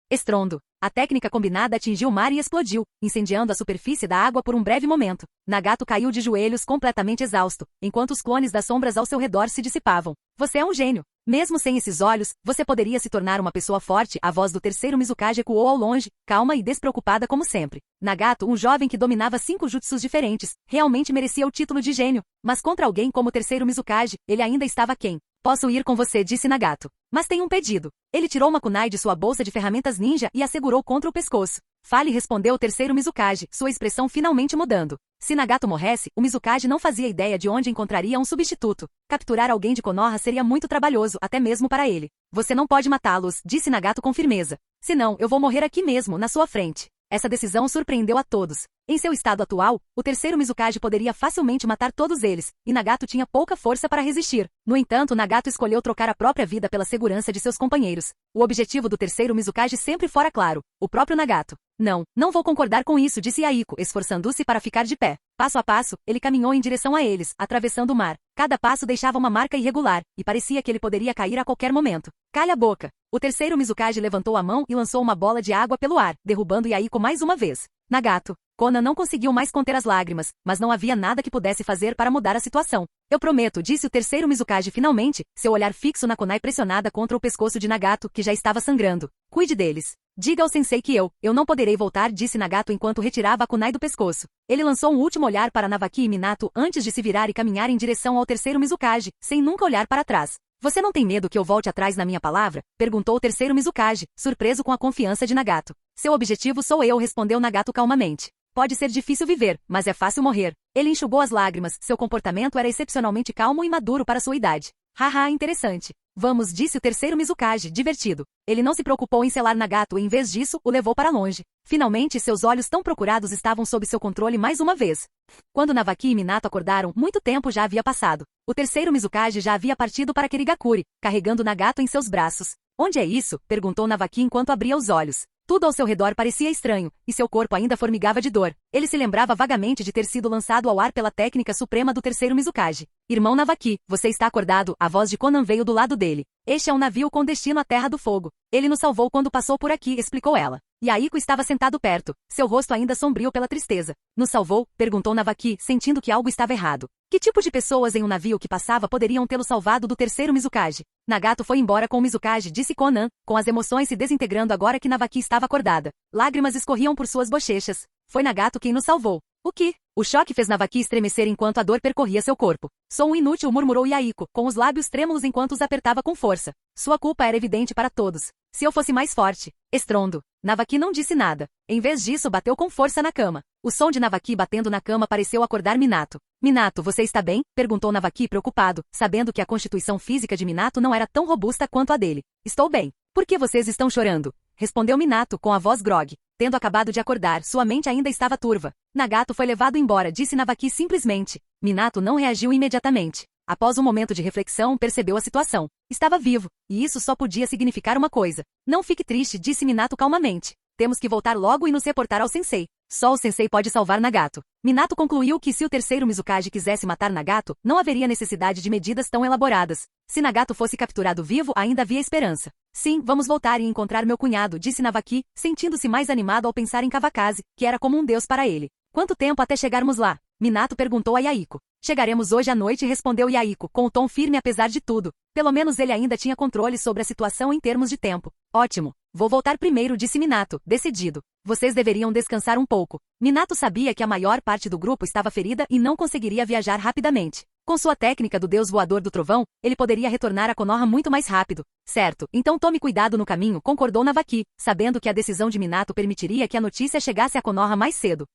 Estrondo. A técnica combinada atingiu o mar e explodiu, incendiando a superfície da água por um breve momento. Nagato caiu de joelhos completamente exausto, enquanto os clones das sombras ao seu redor se dissipavam. Você é um gênio. Mesmo sem esses olhos, você poderia se tornar uma pessoa forte. A voz do terceiro Mizukage ecoou ao longe, calma e despreocupada como sempre. Nagato, um jovem que dominava 5 jutsus diferentes, realmente merecia o título de gênio. Mas contra alguém como o terceiro Mizukage, ele ainda estava quem? Posso ir com você, disse Nagato. Mas tenho um pedido. Ele tirou uma kunai de sua bolsa de ferramentas ninja e a segurou contra o pescoço. Fale, respondeu o terceiro Mizukage, sua expressão finalmente mudando. Se Nagato morresse, o Mizukage não fazia ideia de onde encontraria um substituto. Capturar alguém de Konoha seria muito trabalhoso, até mesmo para ele. Você não pode matá-los, disse Nagato com firmeza. Senão, eu vou morrer aqui mesmo, na sua frente. Essa decisão surpreendeu a todos. Em seu estado atual, o terceiro Mizukage poderia facilmente matar todos eles, e Nagato tinha pouca força para resistir. No entanto, Nagato escolheu trocar a própria vida pela segurança de seus companheiros. O objetivo do terceiro Mizukage sempre fora claro, o próprio Nagato. Não vou concordar com isso, disse Yaiko, esforçando-se para ficar de pé. Passo a passo, ele caminhou em direção a eles, atravessando o mar. Cada passo deixava uma marca irregular, e parecia que ele poderia cair a qualquer momento. Calha a boca! O terceiro Mizukage levantou a mão e lançou uma bola de água pelo ar, derrubando Yaiko mais uma vez. Nagato. Konan não conseguiu mais conter as lágrimas, mas não havia nada que pudesse fazer para mudar a situação. Eu prometo, disse o terceiro Mizukage finalmente, seu olhar fixo na kunai pressionada contra o pescoço de Nagato, que já estava sangrando. Cuide deles. Diga ao sensei que eu não poderei voltar, disse Nagato enquanto retirava a kunai do pescoço. Ele lançou um último olhar para Navaki e Minato antes de se virar e caminhar em direção ao terceiro Mizukage, sem nunca olhar para trás. Você não tem medo que eu volte atrás na minha palavra? Perguntou o terceiro Mizukage, surpreso com a confiança de Nagato. Seu objetivo sou eu, respondeu Nagato calmamente. Pode ser difícil viver, mas é fácil morrer. Ele enxugou as lágrimas, seu comportamento era excepcionalmente calmo e maduro para sua idade. Haha, interessante. Vamos, disse o terceiro Mizukage, divertido. Ele não se preocupou em selar Nagato e em vez disso, o levou para longe. Finalmente, seus olhos tão procurados estavam sob seu controle mais uma vez. Quando Navaki e Minato acordaram, muito tempo já havia passado. O terceiro Mizukage já havia partido para Kirigakuri, carregando Nagato em seus braços. Onde é isso? Perguntou Navaki enquanto abria os olhos. Tudo ao seu redor parecia estranho, e seu corpo ainda formigava de dor. Ele se lembrava vagamente de ter sido lançado ao ar pela técnica suprema do terceiro Mizukage. Irmão Navaki, você está acordado? A voz de Konan veio do lado dele. Este é um navio com destino à Terra do Fogo. Ele nos salvou quando passou por aqui, explicou ela. Yaiko estava sentado perto, seu rosto ainda sombrio pela tristeza. Nos salvou? Perguntou Navaki, sentindo que algo estava errado. Que tipo de pessoas em um navio que passava poderiam tê-lo salvado do terceiro Mizukage? Nagato foi embora com o Mizukage, disse Konan, com as emoções se desintegrando agora que Navaki estava acordada. Lágrimas escorriam por suas bochechas. Foi Nagato quem nos salvou. O que? O choque fez Navaki estremecer enquanto a dor percorria seu corpo. Sou um inútil, murmurou Yaiko, com os lábios trêmulos enquanto os apertava com força. Sua culpa era evidente para todos. Se eu fosse mais forte. Estrondo. Navaki não disse nada. Em vez disso, bateu com força na cama. O som de Navaki batendo na cama pareceu acordar Minato. Minato, você está bem? Perguntou Navaki preocupado, sabendo que a constituição física de Minato não era tão robusta quanto a dele. Estou bem. Por que vocês estão chorando? Respondeu Minato com a voz grogue. Tendo acabado de acordar, sua mente ainda estava turva. Nagato foi levado embora, disse Navaki simplesmente. Minato não reagiu imediatamente. Após um momento de reflexão, percebeu a situação. Estava vivo, e isso só podia significar uma coisa. Não fique triste, disse Minato calmamente. Temos que voltar logo e nos reportar ao sensei. Só o sensei pode salvar Nagato. Minato concluiu que se o terceiro Mizukage quisesse matar Nagato, não haveria necessidade de medidas tão elaboradas. Se Nagato fosse capturado vivo, ainda havia esperança. Sim, vamos voltar e encontrar meu cunhado, disse Navaki, sentindo-se mais animado ao pensar em Kawakaze, que era como um deus para ele. Quanto tempo até chegarmos lá? Minato perguntou a Yaiko. Chegaremos hoje à noite, respondeu Yaiko, com o tom firme apesar de tudo. Pelo menos ele ainda tinha controle sobre a situação em termos de tempo. Ótimo. Vou voltar primeiro, disse Minato, decidido. Vocês deveriam descansar um pouco. Minato sabia que a maior parte do grupo estava ferida e não conseguiria viajar rapidamente. Com sua técnica do deus voador do trovão, ele poderia retornar a Konoha muito mais rápido. Certo, então tome cuidado no caminho, concordou Navaki, sabendo que a decisão de Minato permitiria que a notícia chegasse a Konoha mais cedo.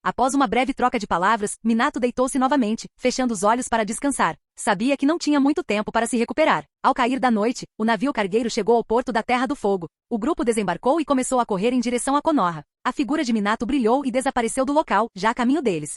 Após uma breve troca de palavras, Minato deitou-se novamente, fechando os olhos para descansar. Sabia que não tinha muito tempo para se recuperar. Ao cair da noite, o navio cargueiro chegou ao porto da Terra do Fogo. O grupo desembarcou e começou a correr em direção a Konoha. A figura de Minato brilhou e desapareceu do local, já a caminho deles.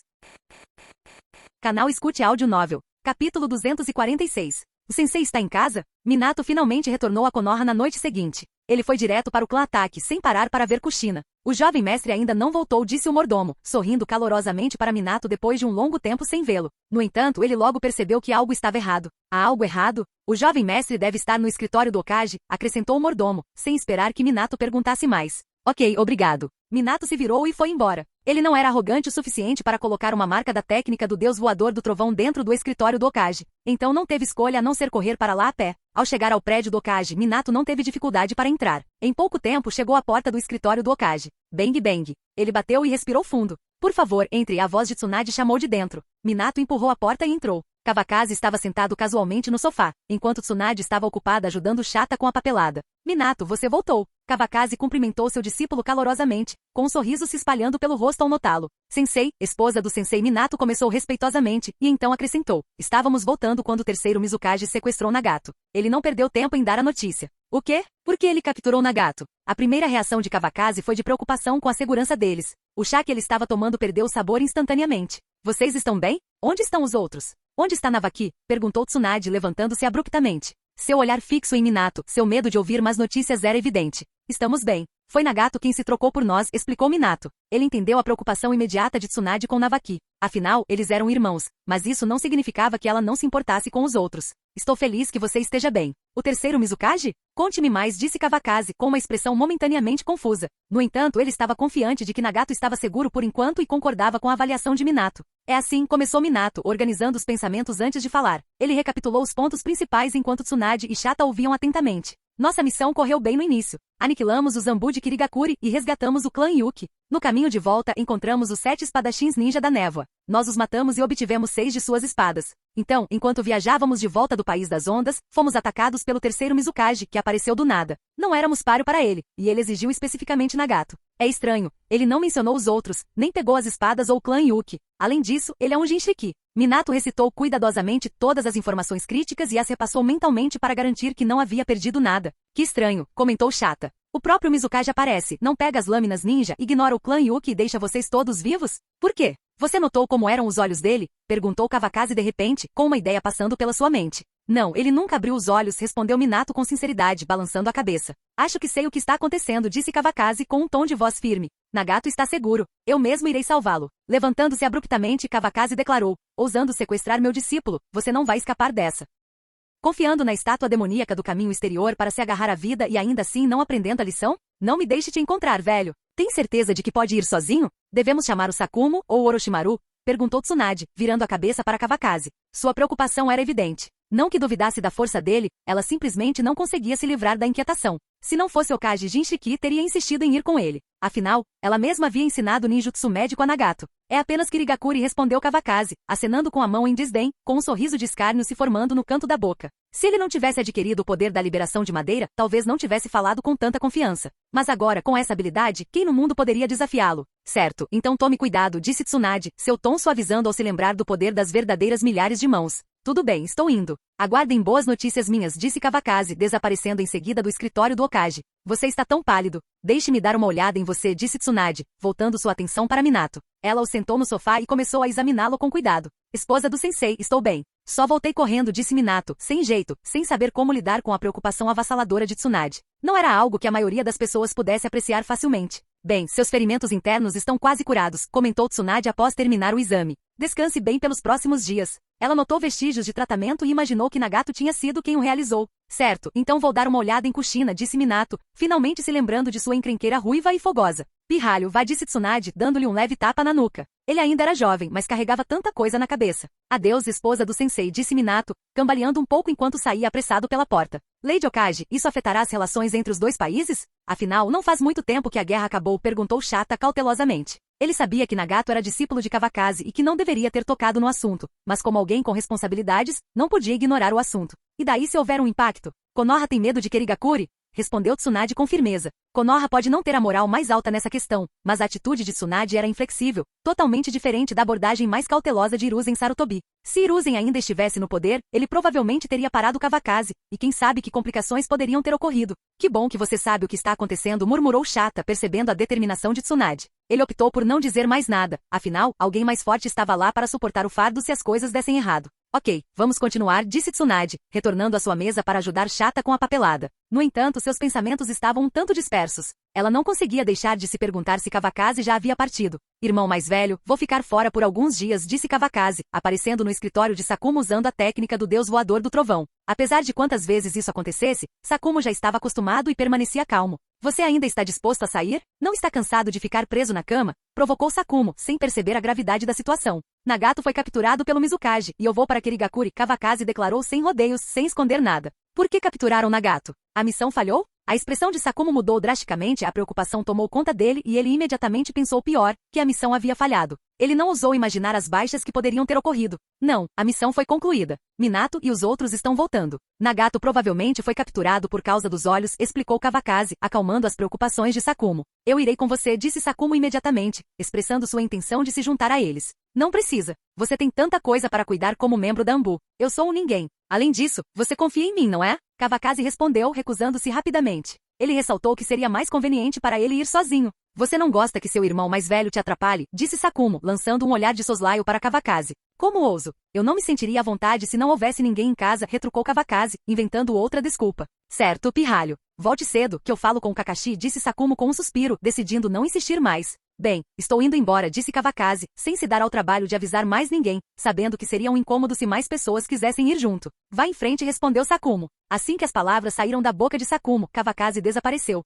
Canal Escute Áudio Novel. Capítulo 246. O sensei está em casa? Minato finalmente retornou a Konoha na noite seguinte. Ele foi direto para o clã Ataque, sem parar para ver Kushina. O jovem mestre ainda não voltou, disse o mordomo, sorrindo calorosamente para Minato depois de um longo tempo sem vê-lo. No entanto, ele logo percebeu que algo estava errado. Há algo errado? O jovem mestre deve estar no escritório do Okage, acrescentou o mordomo, sem esperar que Minato perguntasse mais. Ok, obrigado. Minato se virou e foi embora. Ele não era arrogante o suficiente para colocar uma marca da técnica do deus voador do trovão dentro do escritório do Hokage. Então não teve escolha a não ser correr para lá a pé. Ao chegar ao prédio do Hokage, Minato não teve dificuldade para entrar. Em pouco tempo chegou à porta do escritório do Hokage. Bang bang. Ele bateu e respirou fundo. Por favor, entre, a voz de Tsunade chamou de dentro. Minato empurrou a porta e entrou. Kawakaze estava sentado casualmente no sofá, enquanto Tsunade estava ocupada ajudando Chata com a papelada. Minato, você voltou. Kawakaze cumprimentou seu discípulo calorosamente, com um sorriso se espalhando pelo rosto ao notá-lo. Sensei, esposa do sensei Minato começou respeitosamente, e então acrescentou. Estávamos voltando quando o terceiro Mizukage sequestrou Nagato. Ele não perdeu tempo em dar a notícia. O quê? Por que ele capturou Nagato? A primeira reação de Kawakaze foi de preocupação com a segurança deles. O chá que ele estava tomando perdeu o sabor instantaneamente. Vocês estão bem? Onde estão os outros? Onde está Navaki? Perguntou Tsunade levantando-se abruptamente. Seu olhar fixo em Minato, seu medo de ouvir más notícias era evidente. Estamos bem. Foi Nagato quem se trocou por nós, explicou Minato. Ele entendeu a preocupação imediata de Tsunade com Navaki. Afinal, eles eram irmãos, mas isso não significava que ela não se importasse com os outros. Estou feliz que você esteja bem. O terceiro Mizukage? Conte-me mais, disse Kawakaze, com uma expressão momentaneamente confusa. No entanto, ele estava confiante de que Nagato estava seguro por enquanto e concordava com a avaliação de Minato. É assim, começou Minato, organizando os pensamentos antes de falar. Ele recapitulou os pontos principais enquanto Tsunade e Chata ouviam atentamente. Nossa missão correu bem no início. Aniquilamos o Zambu de Kirigakuri e resgatamos o clã Yuki. No caminho de volta, encontramos os 7 espadachins ninja da névoa. Nós os matamos e obtivemos 6 de suas espadas. Então, enquanto viajávamos de volta do País das Ondas, fomos atacados pelo terceiro Mizukage, que apareceu do nada. Não éramos páreo para ele, e ele exigiu especificamente Nagato. É estranho, ele não mencionou os outros, nem pegou as espadas ou o clã Yuki. Além disso, ele é um Jinchiki. Minato recitou cuidadosamente todas as informações críticas e as repassou mentalmente para garantir que não havia perdido nada. Que estranho, comentou Chata. O próprio Mizukage aparece, não pega as lâminas ninja, ignora o clã Yuki e deixa vocês todos vivos? Por quê? Você notou como eram os olhos dele? Perguntou Kawakaze de repente, com uma ideia passando pela sua mente. Não, ele nunca abriu os olhos, respondeu Minato com sinceridade, balançando a cabeça. Acho que sei o que está acontecendo, disse Kawakaze com um tom de voz firme. Nagato está seguro. Eu mesmo irei salvá-lo. Levantando-se abruptamente, Kawakaze declarou. Ousando sequestrar meu discípulo, você não vai escapar dessa. Confiando na estátua demoníaca do caminho exterior para se agarrar à vida e ainda assim não aprendendo a lição? Não me deixe te encontrar, velho. Tem certeza de que pode ir sozinho? Devemos chamar o Sakumo ou o Orochimaru? Perguntou Tsunade, virando a cabeça para Kawakaze. Sua preocupação era evidente. Não que duvidasse da força dele, ela simplesmente não conseguia se livrar da inquietação. Se não fosse Hokage Jinchiki, teria insistido em ir com ele. Afinal, ela mesma havia ensinado ninjutsu médico a Nagato. É apenas Kirigakuri, respondeu Kawakaze, acenando com a mão em desdém, com um sorriso de escárnio se formando no canto da boca. Se ele não tivesse adquirido o poder da liberação de madeira, talvez não tivesse falado com tanta confiança. Mas agora, com essa habilidade, quem no mundo poderia desafiá-lo? Certo, então tome cuidado, disse Tsunade, seu tom suavizando ao se lembrar do poder das verdadeiras milhares de mãos. Tudo bem, estou indo. Aguardem boas notícias minhas, disse Kawakaze, desaparecendo em seguida do escritório do Hokage. Você está tão pálido. Deixe-me dar uma olhada em você, disse Tsunade, voltando sua atenção para Minato. Ela o sentou no sofá e começou a examiná-lo com cuidado. Esposa do sensei, estou bem. Só voltei correndo, disse Minato, sem jeito, sem saber como lidar com a preocupação avassaladora de Tsunade. Não era algo que a maioria das pessoas pudesse apreciar facilmente. Bem, seus ferimentos internos estão quase curados, comentou Tsunade após terminar o exame. Descanse bem pelos próximos dias. Ela notou vestígios de tratamento e imaginou que Nagato tinha sido quem o realizou. Certo, então vou dar uma olhada em Kushina, disse Minato, finalmente se lembrando de sua encrenqueira ruiva e fogosa. Pirralho, vá, disse Tsunade, dando-lhe um leve tapa na nuca. Ele ainda era jovem, mas carregava tanta coisa na cabeça. Adeus, esposa do sensei, disse Minato, cambaleando um pouco enquanto saía apressado pela porta. Lady Hokage, isso afetará as relações entre os dois países? Afinal, não faz muito tempo que a guerra acabou, perguntou Chata cautelosamente. Ele sabia que Nagato era discípulo de Kawakaze e que não deveria ter tocado no assunto, mas como alguém com responsabilidades, não podia ignorar o assunto. E daí se houver um impacto? Konoha tem medo de Kirigakuri? Respondeu Tsunade com firmeza. Konoha pode não ter a moral mais alta nessa questão, mas a atitude de Tsunade era inflexível, totalmente diferente da abordagem mais cautelosa de Hiruzen Sarutobi. Se Hiruzen ainda estivesse no poder, ele provavelmente teria parado Kawakaze, e quem sabe que complicações poderiam ter ocorrido. Que bom que você sabe o que está acontecendo, murmurou Chata, percebendo a determinação de Tsunade. Ele optou por não dizer mais nada, afinal, alguém mais forte estava lá para suportar o fardo se as coisas dessem errado. Ok, vamos continuar, disse Tsunade, retornando à sua mesa para ajudar Chata com a papelada. No entanto, seus pensamentos estavam um tanto dispersos. Ela não conseguia deixar de se perguntar se Kawakaze já havia partido. Irmão mais velho, vou ficar fora por alguns dias, disse Kawakaze, aparecendo no escritório de Sakumo usando a técnica do deus voador do trovão. Apesar de quantas vezes isso acontecesse, Sakumo já estava acostumado e permanecia calmo. Você ainda está disposto a sair? Não está cansado de ficar preso na cama? Provocou Sakumo, sem perceber a gravidade da situação. Nagato foi capturado pelo Mizukage, e eu vou para Kirigakure, Kawakaze declarou sem rodeios, sem esconder nada. Por que capturaram Nagato? A missão falhou? A expressão de Sakumo mudou drasticamente, a preocupação tomou conta dele e ele imediatamente pensou pior, que a missão havia falhado. Ele não ousou imaginar as baixas que poderiam ter ocorrido. Não, a missão foi concluída. Minato e os outros estão voltando. Nagato provavelmente foi capturado por causa dos olhos, explicou Kawakaze, acalmando as preocupações de Sakumo. Eu irei com você, disse Sakumo imediatamente, expressando sua intenção de se juntar a eles. Não precisa. Você tem tanta coisa para cuidar como membro da Anbu. Eu sou um ninguém. Além disso, você confia em mim, não é? Kawakaze respondeu, recusando-se rapidamente. Ele ressaltou que seria mais conveniente para ele ir sozinho. Você não gosta que seu irmão mais velho te atrapalhe, disse Sakumo, lançando um olhar de soslaio para Kawakaze. Como ouso? Eu não me sentiria à vontade se não houvesse ninguém em casa, retrucou Kawakaze, inventando outra desculpa. Certo, pirralho. Volte cedo, que eu falo com o Kakashi, disse Sakumo com um suspiro, decidindo não insistir mais. Bem, estou indo embora, disse Kawakaze, sem se dar ao trabalho de avisar mais ninguém, sabendo que seria um incômodo se mais pessoas quisessem ir junto. Vá em frente, respondeu Sakumo. Assim que as palavras saíram da boca de Sakumo, Kawakaze desapareceu.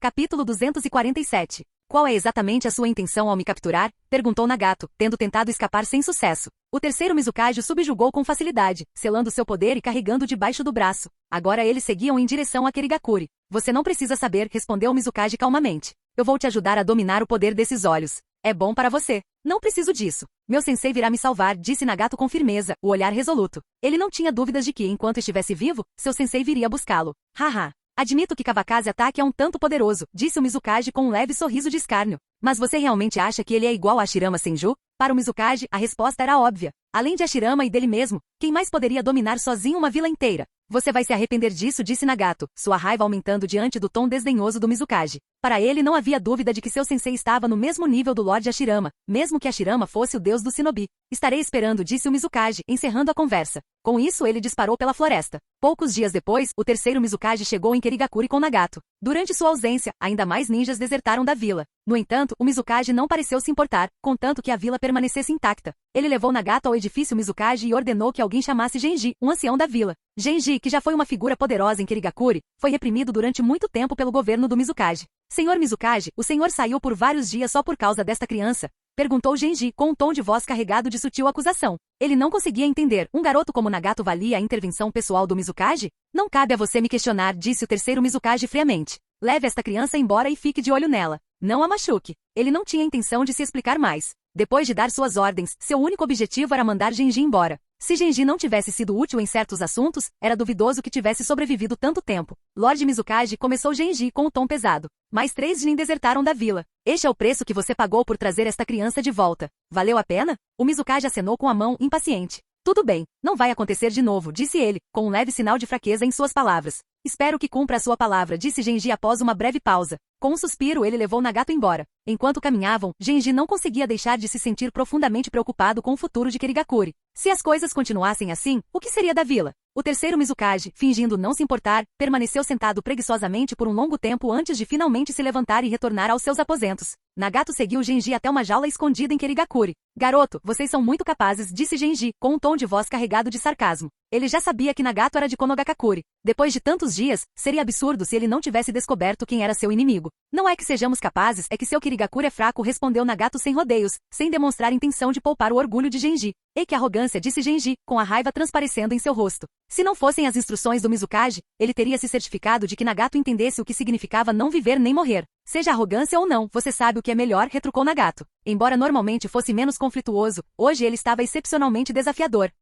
Capítulo 247. Qual é exatamente a sua intenção ao me capturar? Perguntou Nagato, tendo tentado escapar sem sucesso. O terceiro Mizukage o subjugou com facilidade, selando seu poder e carregando debaixo do braço. Agora eles seguiam em direção a Kirigakure. Você não precisa saber, respondeu o Mizukage calmamente. Eu vou te ajudar a dominar o poder desses olhos. É bom para você. Não preciso disso. Meu sensei virá me salvar, disse Nagato com firmeza, o olhar resoluto. Ele não tinha dúvidas de que, enquanto estivesse vivo, seu sensei viria buscá-lo. Haha. Admito que Kawakaze Ataque é um tanto poderoso, disse o Mizukage com um leve sorriso de escárnio. Mas você realmente acha que ele é igual a Hashirama Senju? Para o Mizukage, a resposta era óbvia. Além de Hashirama e dele mesmo, quem mais poderia dominar sozinho uma vila inteira? Você vai se arrepender disso, disse Nagato, sua raiva aumentando diante do tom desdenhoso do Mizukage. Para ele não havia dúvida de que seu sensei estava no mesmo nível do Lord Hashirama, mesmo que Hashirama fosse o deus do shinobi. Estarei esperando, disse o Mizukage, encerrando a conversa. Com isso ele disparou pela floresta. Poucos dias depois, o terceiro Mizukage chegou em Kirigakure com Nagato. Durante sua ausência, ainda mais ninjas desertaram da vila. No entanto, o Mizukage não pareceu se importar, contanto que a vila permanecesse intacta. Ele levou Nagato ao edifício Mizukage e ordenou que alguém chamasse Genji, um ancião da vila. Genji, que já foi uma figura poderosa em Kirigakure, foi reprimido durante muito tempo pelo governo do Mizukage. Senhor Mizukage, o senhor saiu por vários dias só por causa desta criança? Perguntou Genji, com um tom de voz carregado de sutil acusação. Ele não conseguia entender. Um garoto como Nagato valia a intervenção pessoal do Mizukage? Não cabe a você me questionar, disse o terceiro Mizukage friamente. Leve esta criança embora e fique de olho nela. Não a machuque. Ele não tinha intenção de se explicar mais. Depois de dar suas ordens, seu único objetivo era mandar Genji embora. Se Genji não tivesse sido útil em certos assuntos, era duvidoso que tivesse sobrevivido tanto tempo. Lord Mizukage começou Genji com o tom pesado. Mais 3 Jin desertaram da vila. Este é o preço que você pagou por trazer esta criança de volta. Valeu a pena? O Mizukage acenou com a mão, impaciente. Tudo bem, não vai acontecer de novo, disse ele, com um leve sinal de fraqueza em suas palavras. Espero que cumpra a sua palavra, disse Genji após uma breve pausa. Com um suspiro ele levou Nagato embora. Enquanto caminhavam, Genji não conseguia deixar de se sentir profundamente preocupado com o futuro de Kirigakure. Se as coisas continuassem assim, o que seria da vila? O terceiro Mizukage, fingindo não se importar, permaneceu sentado preguiçosamente por um longo tempo antes de finalmente se levantar e retornar aos seus aposentos. Nagato seguiu Genji até uma jaula escondida em Kirigakure. Garoto, vocês são muito capazes, disse Genji, com um tom de voz carregado de sarcasmo. Ele já sabia que Nagato era de Konogakakure. Depois de tantos dias, seria absurdo se ele não tivesse descoberto quem era seu inimigo. Não é que sejamos capazes, é que seu Kirigakure é fraco, respondeu Nagato sem rodeios, sem demonstrar intenção de poupar o orgulho de Genji. E que arrogância, disse Genji, com a raiva transparecendo em seu rosto. Se não fossem as instruções do Mizukage, ele teria se certificado de que Nagato entendesse o que significava não viver nem morrer. Seja arrogância ou não, você sabe o que é melhor, retrucou Nagato. Embora normalmente fosse menos conflituoso, hoje ele estava excepcionalmente desafiador.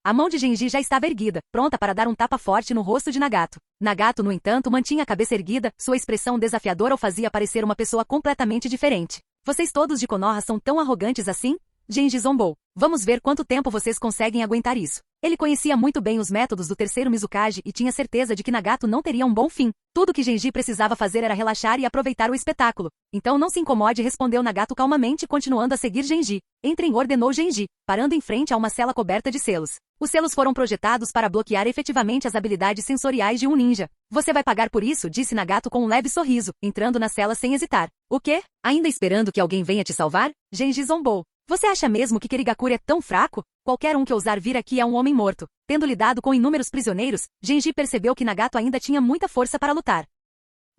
A mão de Genji já estava erguida, pronta para dar um tapa forte no rosto de Nagato. Nagato, no entanto, mantinha a cabeça erguida, sua expressão desafiadora o fazia parecer uma pessoa completamente diferente. Vocês todos de Konoha são tão arrogantes assim? Genji zombou. Vamos ver quanto tempo vocês conseguem aguentar isso. Ele conhecia muito bem os métodos do terceiro Mizukage e tinha certeza de que Nagato não teria um bom fim. Tudo que Genji precisava fazer era relaxar e aproveitar o espetáculo. Então não se incomode, respondeu Nagato calmamente, continuando a seguir Genji. Entrem, ordenou Genji, parando em frente a uma cela coberta de selos. Os selos foram projetados para bloquear efetivamente as habilidades sensoriais de um ninja. Você vai pagar por isso, disse Nagato com um leve sorriso, entrando na cela sem hesitar. O quê? Ainda esperando que alguém venha te salvar? Genji zombou. Você acha mesmo que Kirigakure é tão fraco? Qualquer um que ousar vir aqui é um homem morto. Tendo lidado com inúmeros prisioneiros, Genji percebeu que Nagato ainda tinha muita força para lutar.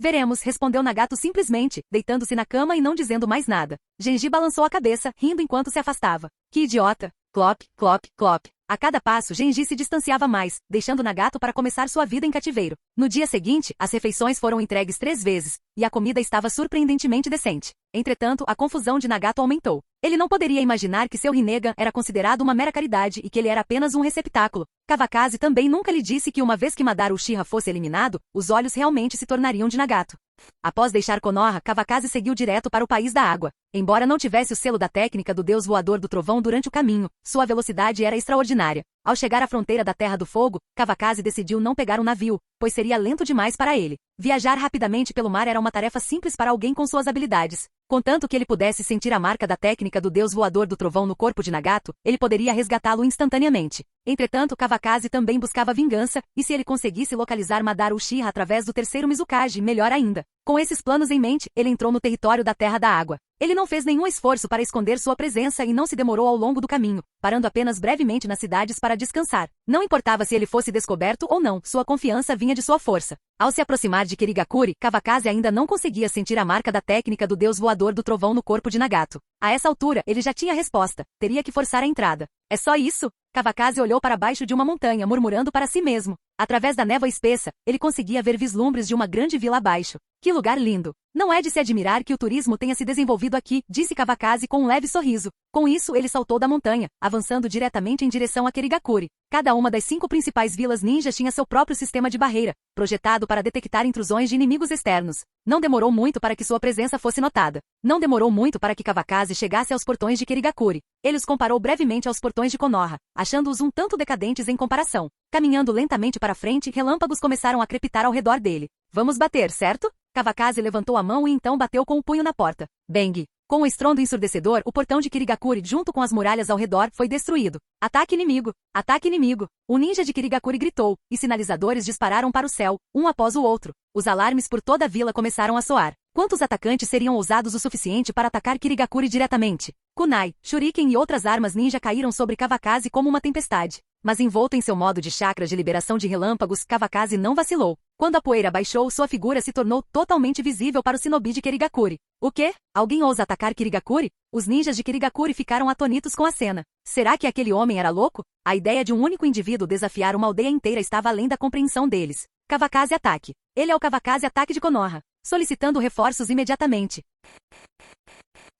Veremos, respondeu Nagato simplesmente, deitando-se na cama e não dizendo mais nada. Genji balançou a cabeça, rindo enquanto se afastava. Que idiota! Clop, clop, clop. A cada passo, Genji se distanciava mais, deixando Nagato para começar sua vida em cativeiro. No dia seguinte, as refeições foram entregues 3 vezes, e a comida estava surpreendentemente decente. Entretanto, a confusão de Nagato aumentou. Ele não poderia imaginar que seu Rinnegan era considerado uma mera caridade e que ele era apenas um receptáculo. Kawakaze também nunca lhe disse que uma vez que Madara Uchiha fosse eliminado, os olhos realmente se tornariam de Nagato. Após deixar Konoha, Kawakaze seguiu direto para o País da Água. Embora não tivesse o selo da técnica do Deus Voador do Trovão durante o caminho, sua velocidade era extraordinária. Ao chegar à fronteira da Terra do Fogo, Kawakaze decidiu não pegar um navio, pois seria lento demais para ele. Viajar rapidamente pelo mar era uma tarefa simples para alguém com suas habilidades. Contanto que ele pudesse sentir a marca da técnica do Deus Voador do Trovão no corpo de Nagato, ele poderia resgatá-lo instantaneamente. Entretanto, Kawakaze também buscava vingança, e se ele conseguisse localizar Madara Uchiha através do terceiro Mizukage, melhor ainda. Com esses planos em mente, ele entrou no território da Terra da Água. Ele não fez nenhum esforço para esconder sua presença e não se demorou ao longo do caminho, parando apenas brevemente nas cidades para descansar. Não importava se ele fosse descoberto ou não, sua confiança vinha de sua força. Ao se aproximar de Kirigakuri, Kawakaze ainda não conseguia sentir a marca da técnica do Deus Voador do Trovão no corpo de Nagato. A essa altura, ele já tinha a resposta. Teria que forçar a entrada. É só isso? Kawakaze olhou para baixo de uma montanha, murmurando para si mesmo. Através da névoa espessa, ele conseguia ver vislumbres de uma grande vila abaixo. Que lugar lindo! Não é de se admirar que o turismo tenha se desenvolvido aqui, disse Kawakaze com um leve sorriso. Com isso, ele saltou da montanha, avançando diretamente em direção a Kirigakuri. Cada uma das 5 principais vilas ninjas tinha seu próprio sistema de barreira, projetado para detectar intrusões de inimigos externos. Não demorou muito para que sua presença fosse notada. Não demorou muito para que Kawakaze chegasse aos portões de Kirigakuri. Ele os comparou brevemente aos portões de Konoha, achando-os um tanto decadentes em comparação. Caminhando lentamente para frente, relâmpagos começaram a crepitar ao redor dele. Vamos bater, certo? Kawakaze levantou a mão e então bateu com o punho na porta. Bang! Com um estrondo ensurdecedor, o portão de Kirigakuri junto com as muralhas ao redor foi destruído. Ataque inimigo! Ataque inimigo! O ninja de Kirigakuri gritou, e sinalizadores dispararam para o céu, um após o outro. Os alarmes por toda a vila começaram a soar. Quantos atacantes seriam ousados o suficiente para atacar Kirigakuri diretamente? Kunai, shuriken e outras armas ninja caíram sobre Kawakaze como uma tempestade. Mas envolto em seu modo de chakras de liberação de relâmpagos, Kawakaze não vacilou. Quando a poeira baixou, sua figura se tornou totalmente visível para o shinobi de Kirigakuri. O quê? Alguém ousa atacar Kirigakuri? Os ninjas de Kirigakuri ficaram atônitos com a cena. Será que aquele homem era louco? A ideia de um único indivíduo desafiar uma aldeia inteira estava além da compreensão deles. Kawakaze ataque. Ele é o Kawakaze ataque de Konoha. Solicitando reforços imediatamente.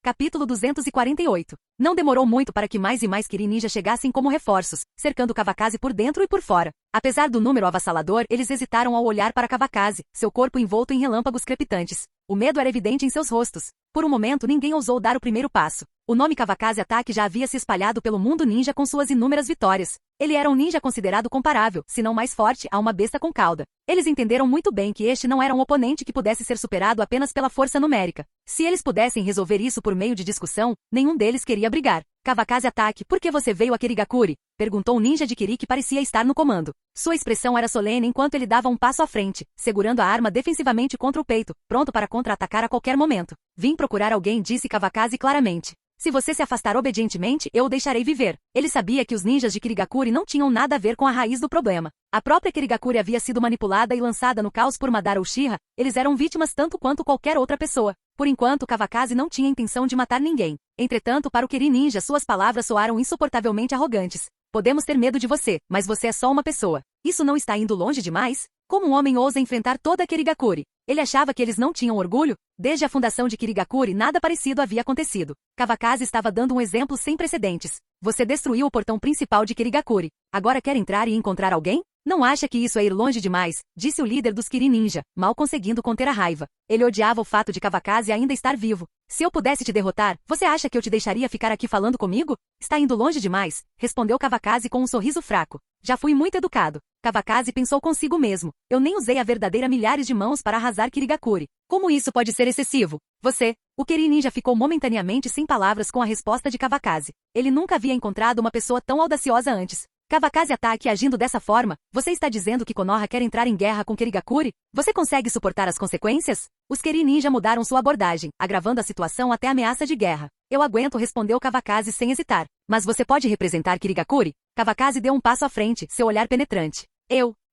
Capítulo 248. Não demorou muito para que mais e mais Kirin ninja chegassem como reforços, cercando Kawakaze por dentro e por fora. Apesar do número avassalador, eles hesitaram ao olhar para Kawakaze, seu corpo envolto em relâmpagos crepitantes. O medo era evidente em seus rostos. Por um momento ninguém ousou dar o primeiro passo. O nome Kawakaze Ataque já havia se espalhado pelo mundo ninja com suas inúmeras vitórias. Ele era um ninja considerado comparável, se não mais forte, a uma besta com cauda. Eles entenderam muito bem que este não era um oponente que pudesse ser superado apenas pela força numérica. Se eles pudessem resolver isso por meio de discussão, nenhum deles queria brigar. Kawakaze Ataque, por que você veio a Kirigakuri? Perguntou o ninja de Kiri que parecia estar no comando. Sua expressão era solene enquanto ele dava um passo à frente, segurando a arma defensivamente contra o peito, pronto para contra-atacar a qualquer momento. Vim procurar alguém, disse Kawakaze claramente. Se você se afastar obedientemente, eu o deixarei viver. Ele sabia que os ninjas de Kirigakuri não tinham nada a ver com a raiz do problema. A própria Kirigakuri havia sido manipulada e lançada no caos por Madara Uchiha, eles eram vítimas tanto quanto qualquer outra pessoa. Por enquanto, Kawakaze não tinha intenção de matar ninguém. Entretanto, para o Kirin ninja, suas palavras soaram insuportavelmente arrogantes. Podemos ter medo de você, mas você é só uma pessoa. Isso não está indo longe demais? Como um homem ousa enfrentar toda a Kirigakuri? Ele achava que eles não tinham orgulho? Desde a fundação de Kirigakuri nada parecido havia acontecido. Kawakaze estava dando um exemplo sem precedentes. Você destruiu o portão principal de Kirigakuri. Agora quer entrar e encontrar alguém? Não acha que isso é ir longe demais? Disse o líder dos Kirin Ninja, mal conseguindo conter a raiva. Ele odiava o fato de Kawakaze ainda estar vivo. Se eu pudesse te derrotar, você acha que eu te deixaria ficar aqui falando comigo? Está indo longe demais, respondeu Kawakaze com um sorriso fraco. Já fui muito educado. Kawakaze pensou consigo mesmo. Eu nem usei a verdadeira milhares de mãos para arrasar Kirigakuri. Como isso pode ser excessivo? Você... O Kirin Ninja ficou momentaneamente sem palavras com a resposta de Kawakaze. Ele nunca havia encontrado uma pessoa tão audaciosa antes. Kawakaze Ataque agindo dessa forma, você está dizendo que Konoha quer entrar em guerra com Kirigakuri? Você consegue suportar as consequências? Os Kirin Ninja mudaram sua abordagem, agravando a situação até ameaça de guerra. Eu aguento, respondeu Kawakaze sem hesitar. Mas você pode representar Kirigakuri? Kawakaze deu um passo à frente, seu olhar penetrante.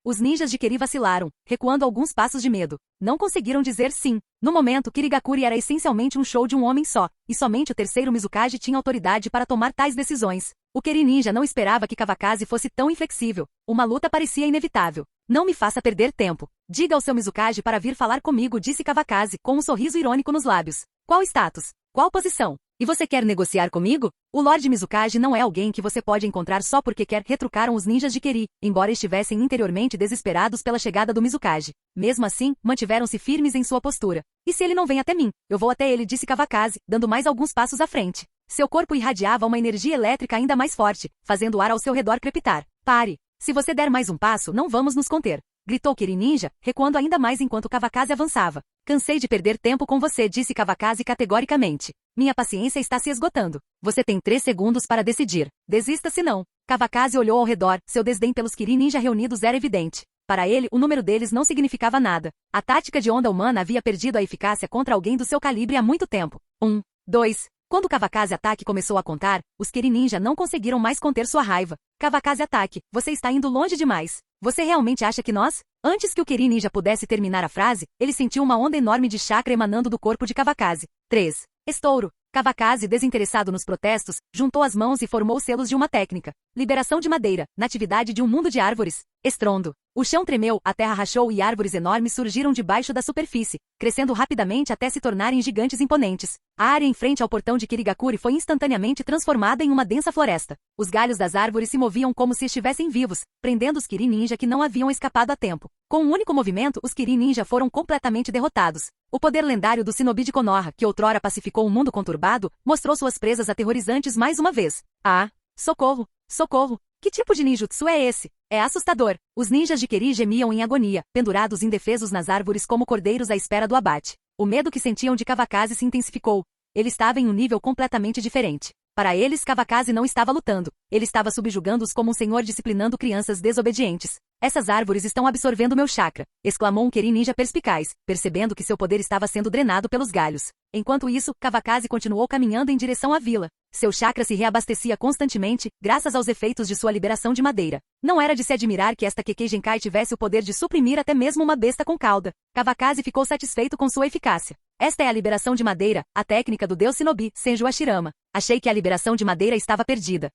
Os ninjas de Keri vacilaram, recuando alguns passos de medo. Não conseguiram dizer sim. No momento, Kirigakuri era essencialmente um show de um homem só, e somente o terceiro Mizukage tinha autoridade para tomar tais decisões. O Keri Ninja não esperava que Kawakaze fosse tão inflexível. Uma luta parecia inevitável. Não me faça perder tempo. Diga ao seu Mizukage para vir falar comigo, disse Kawakaze, com um sorriso irônico nos lábios. Qual status? Qual posição? E você quer negociar comigo? O Lorde Mizukage não é alguém que você pode encontrar só porque quer, retrucaram os ninjas de Keri, embora estivessem interiormente desesperados pela chegada do Mizukage. Mesmo assim, mantiveram-se firmes em sua postura. E se ele não vem até mim? Eu vou até ele, disse Kawakaze, dando mais alguns passos à frente. Seu corpo irradiava uma energia elétrica ainda mais forte, fazendo o ar ao seu redor crepitar. Pare! Se você der mais um passo, não vamos nos conter. Gritou Keri Ninja, recuando ainda mais enquanto Kawakaze avançava. Cansei de perder tempo com você, disse Kawakaze categoricamente. Minha paciência está se esgotando. Você tem 3 segundos para decidir. Desista se não. Kawakaze olhou ao redor, seu desdém pelos Keri Ninja reunidos era evidente. Para ele, o número deles não significava nada. A tática de onda humana havia perdido a eficácia contra alguém do seu calibre há muito tempo. 1, 2... Quando Kawakaze Ataque começou a contar, os Keri Ninja não conseguiram mais conter sua raiva. Kawakaze Ataque, você está indo longe demais. Você realmente acha que nós? Antes que o Keri Ninja pudesse terminar a frase, ele sentiu uma onda enorme de chakra emanando do corpo de Kawakaze. 3. Estouro. Kawakaze, desinteressado nos protestos, juntou as mãos e formou os selos de uma técnica. Liberação de madeira, natividade de um mundo de árvores. Estrondo. O chão tremeu, a terra rachou e árvores enormes surgiram debaixo da superfície, crescendo rapidamente até se tornarem gigantes imponentes. A área em frente ao portão de Kirigakuri foi instantaneamente transformada em uma densa floresta. Os galhos das árvores se moviam como se estivessem vivos, prendendo os Keri Ninja que não haviam escapado a tempo. Com um único movimento, os Keri Ninja foram completamente derrotados. O poder lendário do Shinobi de Konoha, que outrora pacificou um mundo conturbado, mostrou suas presas aterrorizantes mais uma vez. Ah! Socorro! Socorro! Que tipo de ninjutsu é esse? É assustador. Os ninjas de Keri gemiam em agonia, pendurados indefesos nas árvores como cordeiros à espera do abate. O medo que sentiam de Kawakaze se intensificou. Ele estava em um nível completamente diferente. Para eles, Kawakaze não estava lutando. Ele estava subjugando-os como um senhor disciplinando crianças desobedientes. Essas árvores estão absorvendo meu chakra, exclamou um Keri Ninja perspicaz, percebendo que seu poder estava sendo drenado pelos galhos. Enquanto isso, Kawakaze continuou caminhando em direção à vila. Seu chakra se reabastecia constantemente, graças aos efeitos de sua liberação de madeira. Não era de se admirar que esta Kekkei Genkai tivesse o poder de suprimir até mesmo uma besta com cauda. Kawakaze ficou satisfeito com sua eficácia. Esta é a liberação de madeira, a técnica do deus Shinobi, Senju Hashirama. Achei que a liberação de madeira estava perdida.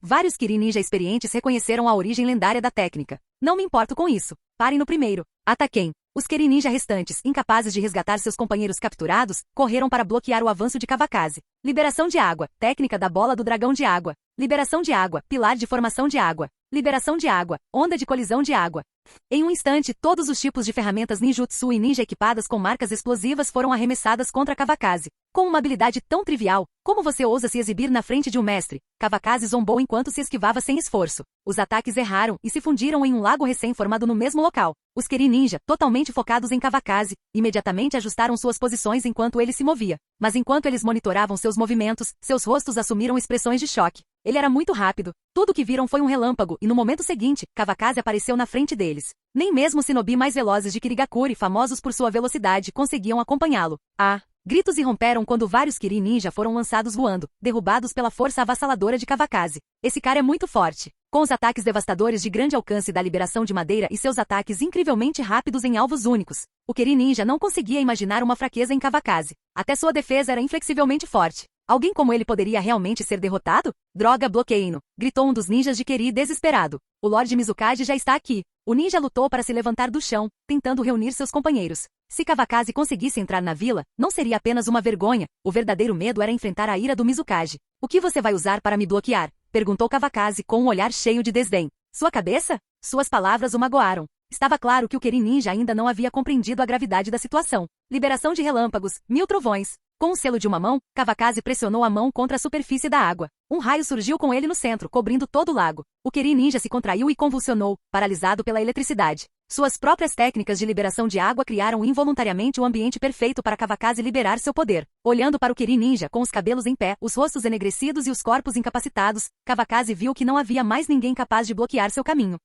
Vários Keri Ninja experientes reconheceram a origem lendária da técnica. Não me importo com isso. Parem no primeiro. Ataquem. Os Keri Ninja restantes, incapazes de resgatar seus companheiros capturados, correram para bloquear o avanço de Kawakaze. Liberação de água. Técnica da bola do dragão de água. Liberação de água. Pilar de formação de água. Liberação de água. Onda de colisão de água. Em um instante, todos os tipos de ferramentas ninjutsu e ninja equipadas com marcas explosivas foram arremessadas contra Kawakaze. Com uma habilidade tão trivial, como você ousa se exibir na frente de um mestre? Kawakaze zombou enquanto se esquivava sem esforço. Os ataques erraram e se fundiram em um lago recém-formado no mesmo local. Os Keri Ninja, totalmente focados em Kawakaze, imediatamente ajustaram suas posições enquanto ele se movia. Mas enquanto eles monitoravam seus movimentos, seus rostos assumiram expressões de choque. Ele era muito rápido. Tudo o que viram foi um relâmpago e no momento seguinte, Kawakaze apareceu na frente deles. Nem mesmo os shinobi mais velozes de Kirigakuri, famosos por sua velocidade, conseguiam acompanhá-lo. Ah! Gritos irromperam quando vários Keri Ninja foram lançados voando, derrubados pela força avassaladora de Kawakaze. Esse cara é muito forte. Com os ataques devastadores de grande alcance da liberação de madeira e seus ataques incrivelmente rápidos em alvos únicos, o Keri Ninja não conseguia imaginar uma fraqueza em Kawakaze. Até sua defesa era inflexivelmente forte. Alguém como ele poderia realmente ser derrotado? Droga, bloqueio! Gritou um dos ninjas de Keri desesperado. O Lorde Mizukage já está aqui. O ninja lutou para se levantar do chão, tentando reunir seus companheiros. Se Kawakaze conseguisse entrar na vila, não seria apenas uma vergonha. O verdadeiro medo era enfrentar a ira do Mizukage. O que você vai usar para me bloquear? Perguntou Kawakaze com um olhar cheio de desdém. Sua cabeça? Suas palavras o magoaram. Estava claro que o Keri Ninja ainda não havia compreendido a gravidade da situação. Liberação de relâmpagos, 1000 trovões. Com o selo de uma mão, Kawakaze pressionou a mão contra a superfície da água. Um raio surgiu com ele no centro, cobrindo todo o lago. O Keri Ninja se contraiu e convulsionou, paralisado pela eletricidade. Suas próprias técnicas de liberação de água criaram involuntariamente o ambiente perfeito para Kawakaze liberar seu poder. Olhando para o Keri Ninja com os cabelos em pé, os rostos enegrecidos e os corpos incapacitados, Kawakaze viu que não havia mais ninguém capaz de bloquear seu caminho.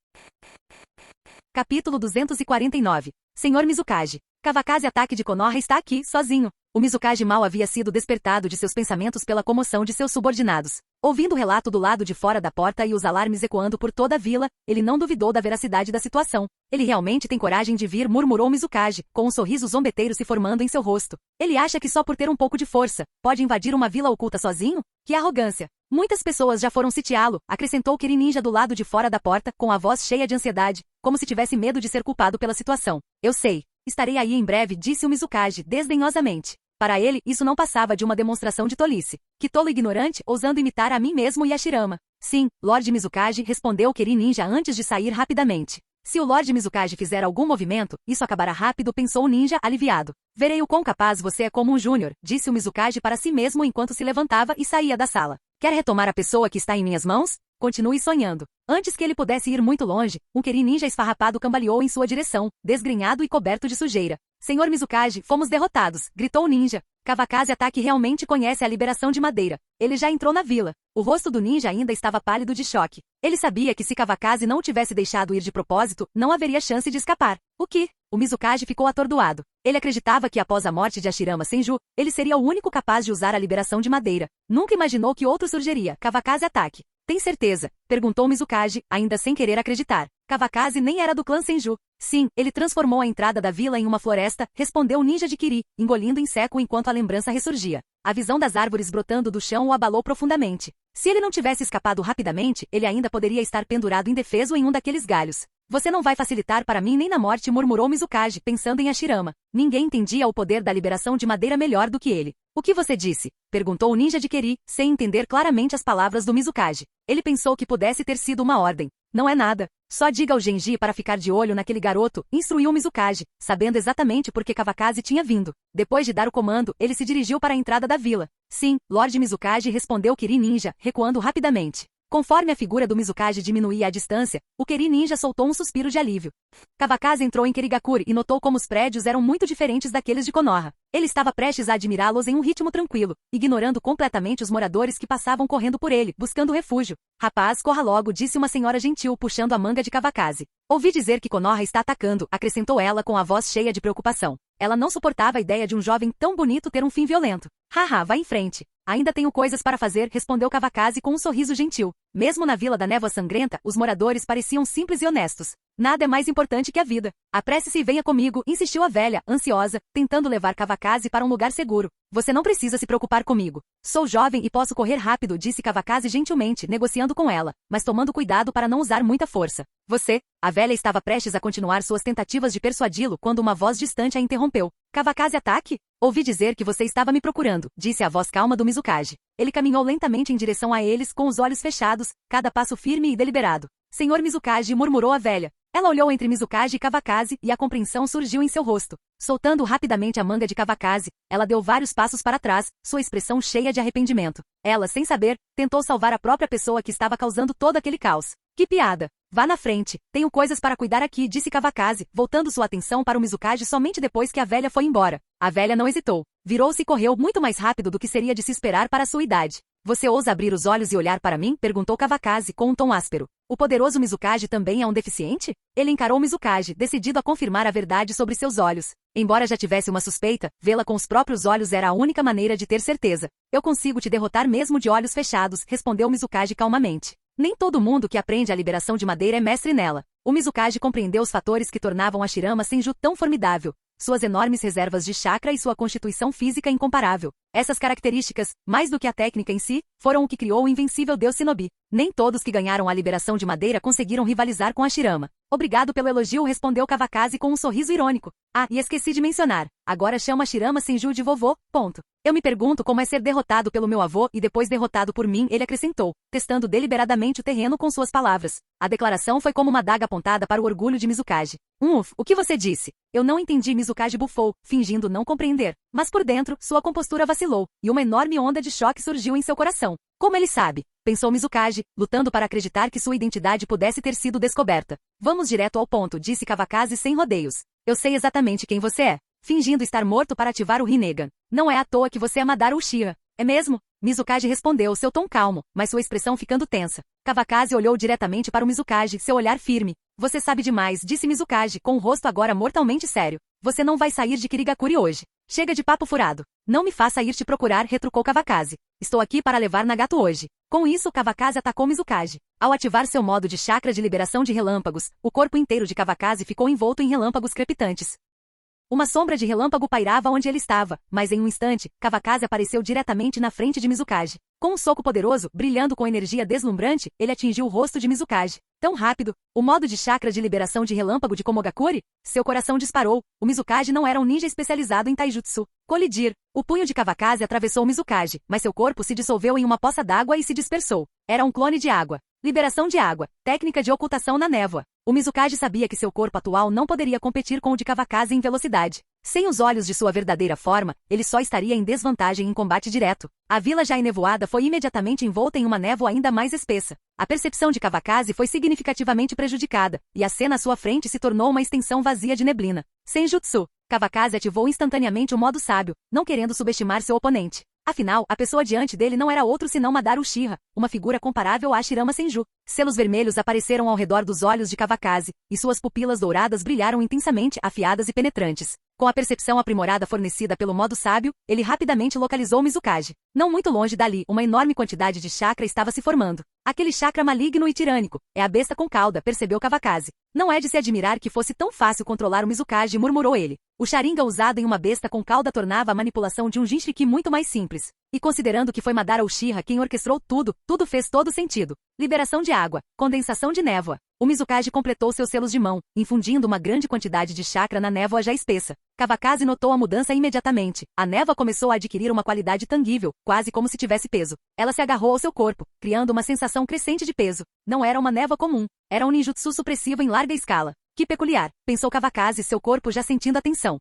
Capítulo 249. Senhor Mizukage. Kawakaze ataque de Konoha está aqui, sozinho. O Mizukage mal havia sido despertado de seus pensamentos pela comoção de seus subordinados. Ouvindo o relato do lado de fora da porta e os alarmes ecoando por toda a vila, ele não duvidou da veracidade da situação. Ele realmente tem coragem de vir, murmurou Mizukage, com um sorriso zombeteiro se formando em seu rosto. Ele acha que só por ter um pouco de força, pode invadir uma vila oculta sozinho? Que arrogância! Muitas pessoas já foram sitiá-lo, acrescentou Kiri Ninja do lado de fora da porta, com a voz cheia de ansiedade, como se tivesse medo de ser culpado pela situação. Eu sei. Estarei aí em breve, disse o Mizukage, desdenhosamente. Para ele, isso não passava de uma demonstração de tolice. Que tolo ignorante, ousando imitar a mim mesmo e a Shirama. Sim, Lord Mizukage, respondeu Kiri Ninja antes de sair rapidamente. Se o Lord Mizukage fizer algum movimento, isso acabará rápido, pensou o ninja, aliviado. Verei o quão capaz você é como um júnior, disse o Mizukage para si mesmo enquanto se levantava e saía da sala. Quer retomar a pessoa que está em minhas mãos? Continue sonhando. Antes que ele pudesse ir muito longe, um Kiri Ninja esfarrapado cambaleou em sua direção, desgrenhado e coberto de sujeira. Senhor Mizukage, fomos derrotados, gritou o ninja. Kawakaze Ataque realmente conhece a liberação de madeira. Ele já entrou na vila. O rosto do ninja ainda estava pálido de choque. Ele sabia que se Kawakaze não o tivesse deixado ir de propósito, não haveria chance de escapar. O que? O Mizukage ficou atordoado. Ele acreditava que após a morte de Hashirama Senju, ele seria o único capaz de usar a liberação de madeira. Nunca imaginou que outro surgiria. Kawakaze Ataque. Tem certeza? Perguntou Mizukage, ainda sem querer acreditar. Kawakaze nem era do clã Senju. Sim, ele transformou a entrada da vila em uma floresta, respondeu o ninja de Kiri, engolindo em seco enquanto a lembrança ressurgia. A visão das árvores brotando do chão o abalou profundamente. Se ele não tivesse escapado rapidamente, ele ainda poderia estar pendurado indefeso em um daqueles galhos. Você não vai facilitar para mim nem na morte, murmurou Mizukage, pensando em Hashirama. Ninguém entendia o poder da liberação de madeira melhor do que ele. O que você disse? Perguntou o ninja de Kiri, sem entender claramente as palavras do Mizukage. Ele pensou que pudesse ter sido uma ordem. Não é nada. Só diga ao Genji para ficar de olho naquele garoto, instruiu Mizukage, sabendo exatamente por que Kawakaze tinha vindo. Depois de dar o comando, ele se dirigiu para a entrada da vila. Sim, Lord Mizukage, respondeu Kiri Ninja, recuando rapidamente. Conforme a figura do Mizukage diminuía a distância, o Kiri Ninja soltou um suspiro de alívio. Kawakaze entrou em Kirigakure e notou como os prédios eram muito diferentes daqueles de Konoha. Ele estava prestes a admirá-los em um ritmo tranquilo, ignorando completamente os moradores que passavam correndo por ele, buscando refúgio. Rapaz, corra logo, disse uma senhora gentil puxando a manga de Kawakaze. Ouvi dizer que Konoha está atacando, acrescentou ela com a voz cheia de preocupação. Ela não suportava a ideia de um jovem tão bonito ter um fim violento. Haha, vá em frente. Ainda tenho coisas para fazer, respondeu Kawakaze com um sorriso gentil. Mesmo na Vila da Névoa Sangrenta, os moradores pareciam simples e honestos. Nada é mais importante que a vida. Apresse-se e venha comigo, insistiu a velha, ansiosa, tentando levar Kawakaze para um lugar seguro. Você não precisa se preocupar comigo. Sou jovem e posso correr rápido, disse Kawakaze gentilmente, negociando com ela, mas tomando cuidado para não usar muita força. Você? A velha estava prestes a continuar suas tentativas de persuadi-lo quando uma voz distante a interrompeu. Kawakaze Ataque? Ouvi dizer que você estava me procurando, disse a voz calma do Mizukage. Ele caminhou lentamente em direção a eles com os olhos fechados, cada passo firme e deliberado. Senhor Mizukage, murmurou a velha. Ela olhou entre Mizukage e Kawakaze e a compreensão surgiu em seu rosto. Soltando rapidamente a manga de Kawakaze, ela deu vários passos para trás, sua expressão cheia de arrependimento. Ela, sem saber, tentou salvar a própria pessoa que estava causando todo aquele caos. Que piada! Vá na frente, tenho coisas para cuidar aqui, disse Kawakaze, voltando sua atenção para o Mizukage somente depois que a velha foi embora. A velha não hesitou. Virou-se e correu muito mais rápido do que seria de se esperar para sua idade. Você ousa abrir os olhos e olhar para mim? Perguntou Kawakaze com um tom áspero. O poderoso Mizukage também é um deficiente? Ele encarou Mizukage, decidido a confirmar a verdade sobre seus olhos. Embora já tivesse uma suspeita, vê-la com os próprios olhos era a única maneira de ter certeza. Eu consigo te derrotar mesmo de olhos fechados, respondeu Mizukage calmamente. Nem todo mundo que aprende a liberação de madeira é mestre nela. O Mizukage compreendeu os fatores que tornavam a Hashirama Senju tão formidável. Suas enormes reservas de chakra e sua constituição física incomparável. Essas características, mais do que a técnica em si, foram o que criou o invencível deus Shinobi. Nem todos que ganharam a liberação de madeira conseguiram rivalizar com Hashirama. Obrigado pelo elogio, respondeu Kawakaze com um sorriso irônico. Ah, e esqueci de mencionar. Agora chama Hashirama Senju de vovô, ponto. Eu me pergunto como é ser derrotado pelo meu avô e depois derrotado por mim, ele acrescentou, testando deliberadamente o terreno com suas palavras. A declaração foi como uma adaga apontada para o orgulho de Mizukage. O que você disse? Eu não entendi, Mizukage bufou, fingindo não compreender. Mas por dentro, sua compostura vacilou, e uma enorme onda de choque surgiu em seu coração. Como ele sabe? Pensou Mizukage, lutando para acreditar que sua identidade pudesse ter sido descoberta. Vamos direto ao ponto, disse Kawakaze sem rodeios. Eu sei exatamente quem você é. Fingindo estar morto para ativar o Rinnegan. Não é à toa que você é Madara Uchiha. É mesmo? Mizukage respondeu, seu tom calmo, mas sua expressão ficando tensa. Kawakaze olhou diretamente para o Mizukage, seu olhar firme. Você sabe demais, disse Mizukage, com o rosto agora mortalmente sério. Você não vai sair de Kirigakuri hoje. Chega de papo furado. Não me faça ir te procurar, retrucou Kawakaze. Estou aqui para levar Nagato hoje. Com isso, Kawakaze atacou Mizukage. Ao ativar seu modo de chakra de liberação de relâmpagos, o corpo inteiro de Kawakaze ficou envolto em relâmpagos crepitantes. Uma sombra de relâmpago pairava onde ele estava, mas em um instante, Kawakaze apareceu diretamente na frente de Mizukage. Com um soco poderoso, brilhando com energia deslumbrante, ele atingiu o rosto de Mizukage. Tão rápido, o modo de chakra de liberação de relâmpago de Komogakuri? Seu coração disparou. O Mizukage não era um ninja especializado em taijutsu. Colidir. O punho de Kawakaze atravessou Mizukage, mas seu corpo se dissolveu em uma poça d'água e se dispersou. Era um clone de água. Liberação de água. Técnica de ocultação na névoa. O Mizukage sabia que seu corpo atual não poderia competir com o de Kawakaze em velocidade. Sem os olhos de sua verdadeira forma, ele só estaria em desvantagem em combate direto. A vila já enevoada foi imediatamente envolta em uma névoa ainda mais espessa. A percepção de Kawakaze foi significativamente prejudicada, e a cena à sua frente se tornou uma extensão vazia de neblina. Senjutsu. Kawakaze ativou instantaneamente o modo sábio, não querendo subestimar seu oponente. Afinal, a pessoa diante dele não era outro senão Madara Uchiha, uma figura comparável a Shirama Senju. Selos vermelhos apareceram ao redor dos olhos de Kawakaze, e suas pupilas douradas brilharam intensamente, afiadas e penetrantes. Com a percepção aprimorada fornecida pelo modo sábio, ele rapidamente localizou Mizukage. Não muito longe dali, uma enorme quantidade de chakra estava se formando. Aquele chakra maligno e tirânico. É a besta com cauda, percebeu Kawakaze. Não é de se admirar que fosse tão fácil controlar o Mizukage, murmurou ele. O Sharingan usado em uma besta com cauda tornava a manipulação de um Jinchuriki muito mais simples. E considerando que foi Madara Uchiha quem orquestrou tudo, tudo fez todo sentido. Liberação de água, condensação de névoa. O Mizukage completou seus selos de mão, infundindo uma grande quantidade de chakra na névoa já espessa. Kawakaze notou a mudança imediatamente. A névoa começou a adquirir uma qualidade tangível, quase como se tivesse peso. Ela se agarrou ao seu corpo, criando uma sensação crescente de peso. Não era uma névoa comum, era um ninjutsu supressivo em larga escala. Que peculiar, pensou Kawakaze, seu corpo já sentindo a tensão.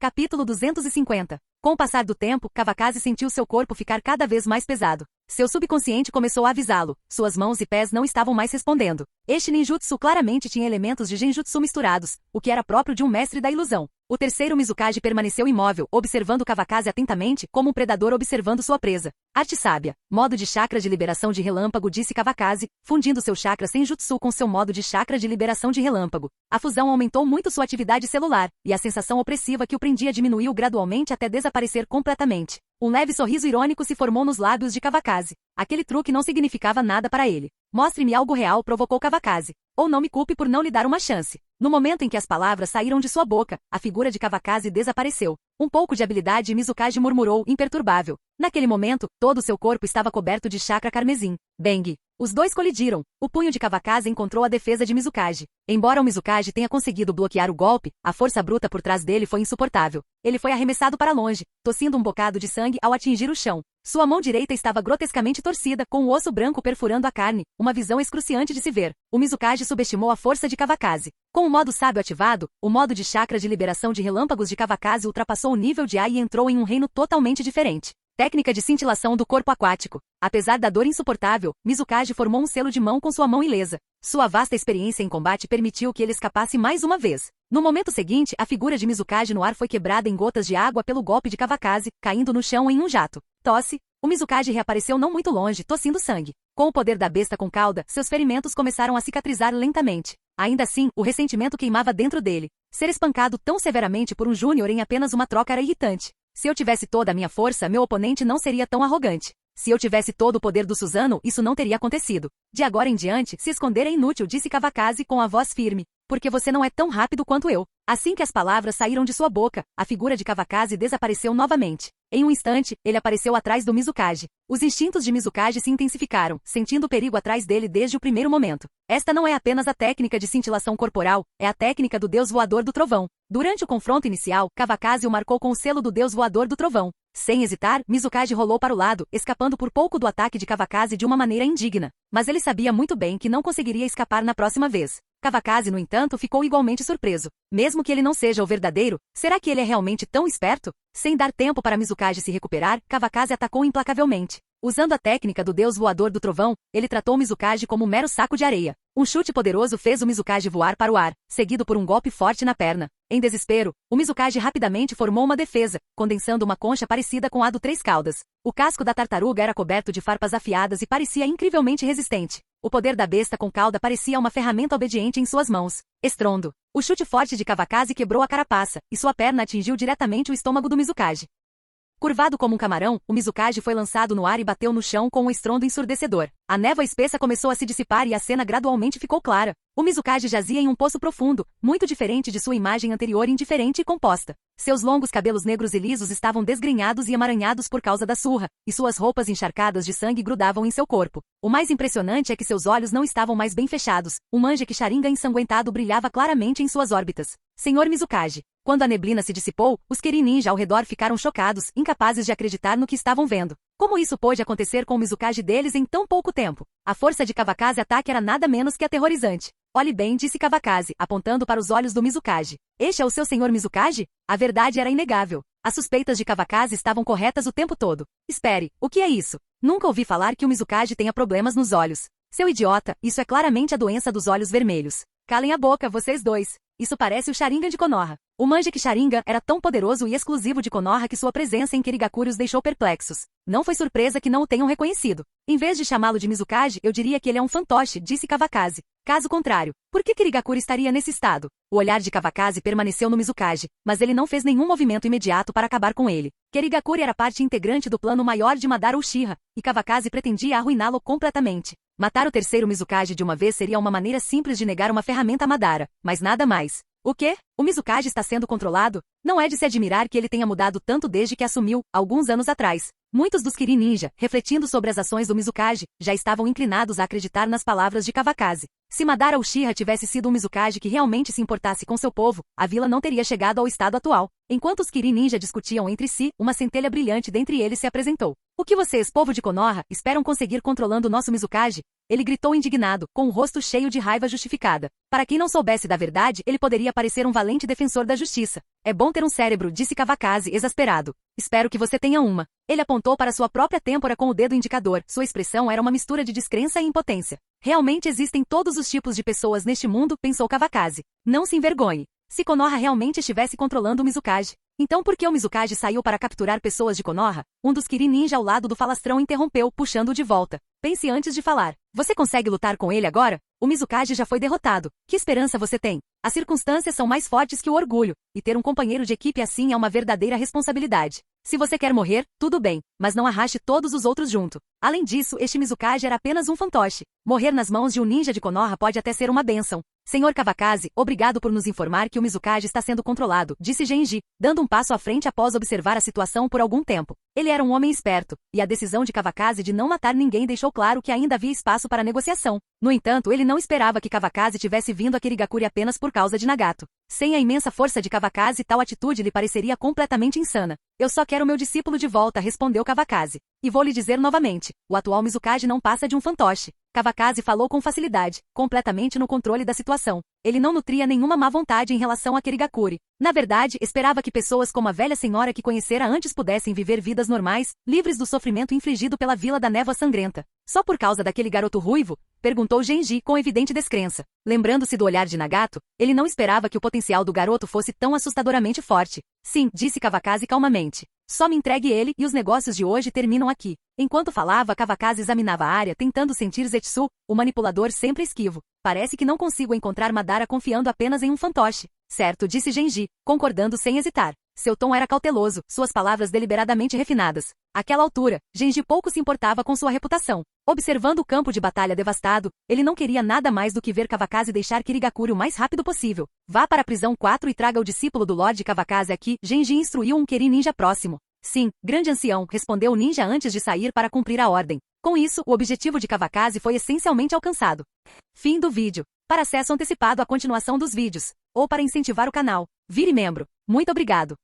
Capítulo 250. Com o passar do tempo, Kawakaze sentiu seu corpo ficar cada vez mais pesado. Seu subconsciente começou a avisá-lo. Suas mãos e pés não estavam mais respondendo. Este ninjutsu claramente tinha elementos de genjutsu misturados, o que era próprio de um mestre da ilusão. O terceiro Mizukage permaneceu imóvel, observando Kawakaze atentamente, como um predador observando sua presa. Arte sábia. Modo de chakra de liberação de relâmpago, disse Kawakaze, fundindo seu chakra senjutsu com seu modo de chakra de liberação de relâmpago. A fusão aumentou muito sua atividade celular, e a sensação opressiva que o prendia diminuiu gradualmente até desaparecer completamente. Um leve sorriso irônico se formou nos lábios de Kawakaze. Aquele truque não significava nada para ele. Mostre-me algo real, provocou Kawakaze. Ou não me culpe por não lhe dar uma chance. No momento em que as palavras saíram de sua boca, a figura de Kawakaze desapareceu. Um pouco de habilidade e Mizukage murmurou, imperturbável. Naquele momento, todo seu corpo estava coberto de chakra carmesim. Bang! Os dois colidiram. O punho de Kawakaze encontrou a defesa de Mizukage. Embora o Mizukage tenha conseguido bloquear o golpe, a força bruta por trás dele foi insuportável. Ele foi arremessado para longe, tossindo um bocado de sangue ao atingir o chão. Sua mão direita estava grotescamente torcida, com o osso branco perfurando a carne, uma visão excruciante de se ver. O Mizukage subestimou a força de Kawakaze. Com o modo sábio ativado, o modo de chakra de liberação de relâmpagos de Kawakaze ultrapassou o nível de A e entrou em um reino totalmente diferente. Técnica de cintilação do corpo aquático. Apesar da dor insuportável, Mizukage formou um selo de mão com sua mão ilesa. Sua vasta experiência em combate permitiu que ele escapasse mais uma vez. No momento seguinte, a figura de Mizukage no ar foi quebrada em gotas de água pelo golpe de Kawakaze, caindo no chão em um jato. Tosse. O Mizukage reapareceu não muito longe, tossindo sangue. Com o poder da besta com cauda, seus ferimentos começaram a cicatrizar lentamente. Ainda assim, o ressentimento queimava dentro dele. Ser espancado tão severamente por um júnior em apenas uma troca era irritante. Se eu tivesse toda a minha força, meu oponente não seria tão arrogante. Se eu tivesse todo o poder do Susanoo, isso não teria acontecido. De agora em diante, se esconder é inútil, disse Kawakaze com a voz firme. Porque você não é tão rápido quanto eu. Assim que as palavras saíram de sua boca, a figura de Kawakaze desapareceu novamente. Em um instante, ele apareceu atrás do Mizukage. Os instintos de Mizukage se intensificaram, sentindo o perigo atrás dele desde o primeiro momento. Esta não é apenas a técnica de cintilação corporal, é a técnica do Deus Voador do Trovão. Durante o confronto inicial, Kawakaze o marcou com o selo do Deus Voador do Trovão. Sem hesitar, Mizukage rolou para o lado, escapando por pouco do ataque de Kawakaze de uma maneira indigna. Mas ele sabia muito bem que não conseguiria escapar na próxima vez. Kawakaze, no entanto, ficou igualmente surpreso. Mesmo que ele não seja o verdadeiro, será que ele é realmente tão esperto? Sem dar tempo para Mizukage se recuperar, Kawakaze atacou implacavelmente. Usando a técnica do Deus Voador do Trovão, ele tratou Mizukage como um mero saco de areia. Um chute poderoso fez o Mizukage voar para o ar, seguido por um golpe forte na perna. Em desespero, o Mizukage rapidamente formou uma defesa, condensando uma concha parecida com a do Três Caudas. O casco da tartaruga era coberto de farpas afiadas e parecia incrivelmente resistente. O poder da besta com cauda parecia uma ferramenta obediente em suas mãos. Estrondo. O chute forte de Kawakaze quebrou a carapaça, e sua perna atingiu diretamente o estômago do Mizukage. Curvado como um camarão, o Mizukage foi lançado no ar e bateu no chão com um estrondo ensurdecedor. A névoa espessa começou a se dissipar e a cena gradualmente ficou clara. O Mizukage jazia em um poço profundo, muito diferente de sua imagem anterior indiferente e composta. Seus longos cabelos negros e lisos estavam desgrenhados e emaranhados por causa da surra, e suas roupas encharcadas de sangue grudavam em seu corpo. O mais impressionante é que seus olhos não estavam mais bem fechados. Um Mangekyou Sharingan ensanguentado brilhava claramente em suas órbitas. Senhor Mizukage. Quando a neblina se dissipou, os Kirin Ninja ao redor ficaram chocados, incapazes de acreditar no que estavam vendo. Como isso pôde acontecer com o Mizukage deles em tão pouco tempo? A força de Kawakaze ataque era nada menos que aterrorizante. Olhe bem, disse Kawakaze, apontando para os olhos do Mizukage. Este é o seu senhor Mizukage? A verdade era inegável. As suspeitas de Kawakaze estavam corretas o tempo todo. Espere, o que é isso? Nunca ouvi falar que o Mizukage tenha problemas nos olhos. Seu idiota, isso é claramente a doença dos olhos vermelhos. Calem a boca, vocês dois. Isso parece o Sharingan de Konoha. O Mangekyou Sharingan era tão poderoso e exclusivo de Konoha que sua presença em Kirigakure os deixou perplexos. Não foi surpresa que não o tenham reconhecido. Em vez de chamá-lo de Mizukage, eu diria que ele é um fantoche, disse Kawakaze. Caso contrário, por que Kirigakure estaria nesse estado? O olhar de Kawakaze permaneceu no Mizukage, mas ele não fez nenhum movimento imediato para acabar com ele. Kirigakure era parte integrante do plano maior de Madara Uchiha, e Kawakaze pretendia arruiná-lo completamente. Matar o terceiro Mizukage de uma vez seria uma maneira simples de negar uma ferramenta a Madara, mas nada mais. O quê? O Mizukage está sendo controlado? Não é de se admirar que ele tenha mudado tanto desde que assumiu, alguns anos atrás. Muitos dos Kirin Ninja, refletindo sobre as ações do Mizukage, já estavam inclinados a acreditar nas palavras de Kawakaze. Se Madara Uchiha tivesse sido um Mizukage que realmente se importasse com seu povo, a vila não teria chegado ao estado atual. Enquanto os Kirin Ninja discutiam entre si, uma centelha brilhante dentre eles se apresentou. O que vocês, povo de Konoha, esperam conseguir controlando o nosso Mizukage? Ele gritou indignado, com o rosto cheio de raiva justificada. Para quem não soubesse da verdade, ele poderia parecer um valente defensor da justiça. É bom ter um cérebro, disse Kawakaze, exasperado. Espero que você tenha uma. Ele apontou para sua própria têmpora com o dedo indicador. Sua expressão era uma mistura de descrença e impotência. Realmente existem todos os tipos de pessoas neste mundo, pensou Kawakaze. Não se envergonhe. Se Konoha realmente estivesse controlando o Mizukage, então por que o Mizukage saiu para capturar pessoas de Konoha? Um dos Kirin Ninja ao lado do falastrão interrompeu, puxando-o de volta. Pense antes de falar. Você consegue lutar com ele agora? O Mizukage já foi derrotado. Que esperança você tem? As circunstâncias são mais fortes que o orgulho, e ter um companheiro de equipe assim é uma verdadeira responsabilidade. Se você quer morrer, tudo bem, mas não arraste todos os outros junto. Além disso, este Mizukage era apenas um fantoche. Morrer nas mãos de um ninja de Konoha pode até ser uma bênção. Senhor Kawakaze, obrigado por nos informar que o Mizukage está sendo controlado, disse Genji, dando um passo à frente após observar a situação por algum tempo. Ele era um homem esperto, e a decisão de Kawakaze de não matar ninguém deixou claro que ainda havia espaço para negociação. No entanto, ele não esperava que Kawakaze tivesse vindo a Kirigakure apenas por causa de Nagato. Sem a imensa força de Kawakaze, tal atitude lhe pareceria completamente insana. Eu só quero meu discípulo de volta, respondeu Kawakaze. E vou lhe dizer novamente, o atual Mizukage não passa de um fantoche. Kawakaze falou com facilidade, completamente no controle da situação. Ele não nutria nenhuma má vontade em relação a Kirigakure. Na verdade, esperava que pessoas como a velha senhora que conhecera antes pudessem viver vidas normais, livres do sofrimento infligido pela Vila da Névoa Sangrenta. Só por causa daquele garoto ruivo? Perguntou Genji com evidente descrença. Lembrando-se do olhar de Nagato, ele não esperava que o potencial do garoto fosse tão assustadoramente forte. Sim, disse Kawakaze calmamente. Só me entregue ele e os negócios de hoje terminam aqui. Enquanto falava, Kawakaze examinava a área tentando sentir Zetsu, o manipulador sempre esquivo. Parece que não consigo encontrar Madara confiando apenas em um fantoche. Certo, disse Genji, concordando sem hesitar. Seu tom era cauteloso, suas palavras deliberadamente refinadas. Àquela altura, Genji pouco se importava com sua reputação. Observando o campo de batalha devastado, ele não queria nada mais do que ver Kawakaze deixar Kirigakure o mais rápido possível. Vá para a prisão 4 e traga o discípulo do Lorde Kawakaze aqui, Genji instruiu um Kirin Ninja próximo. Sim, grande ancião, respondeu o ninja antes de sair para cumprir a ordem. Com isso, o objetivo de Kawakaze foi essencialmente alcançado. Fim do vídeo. Para acesso antecipado à continuação dos vídeos, ou para incentivar o canal, vire membro. Muito obrigado.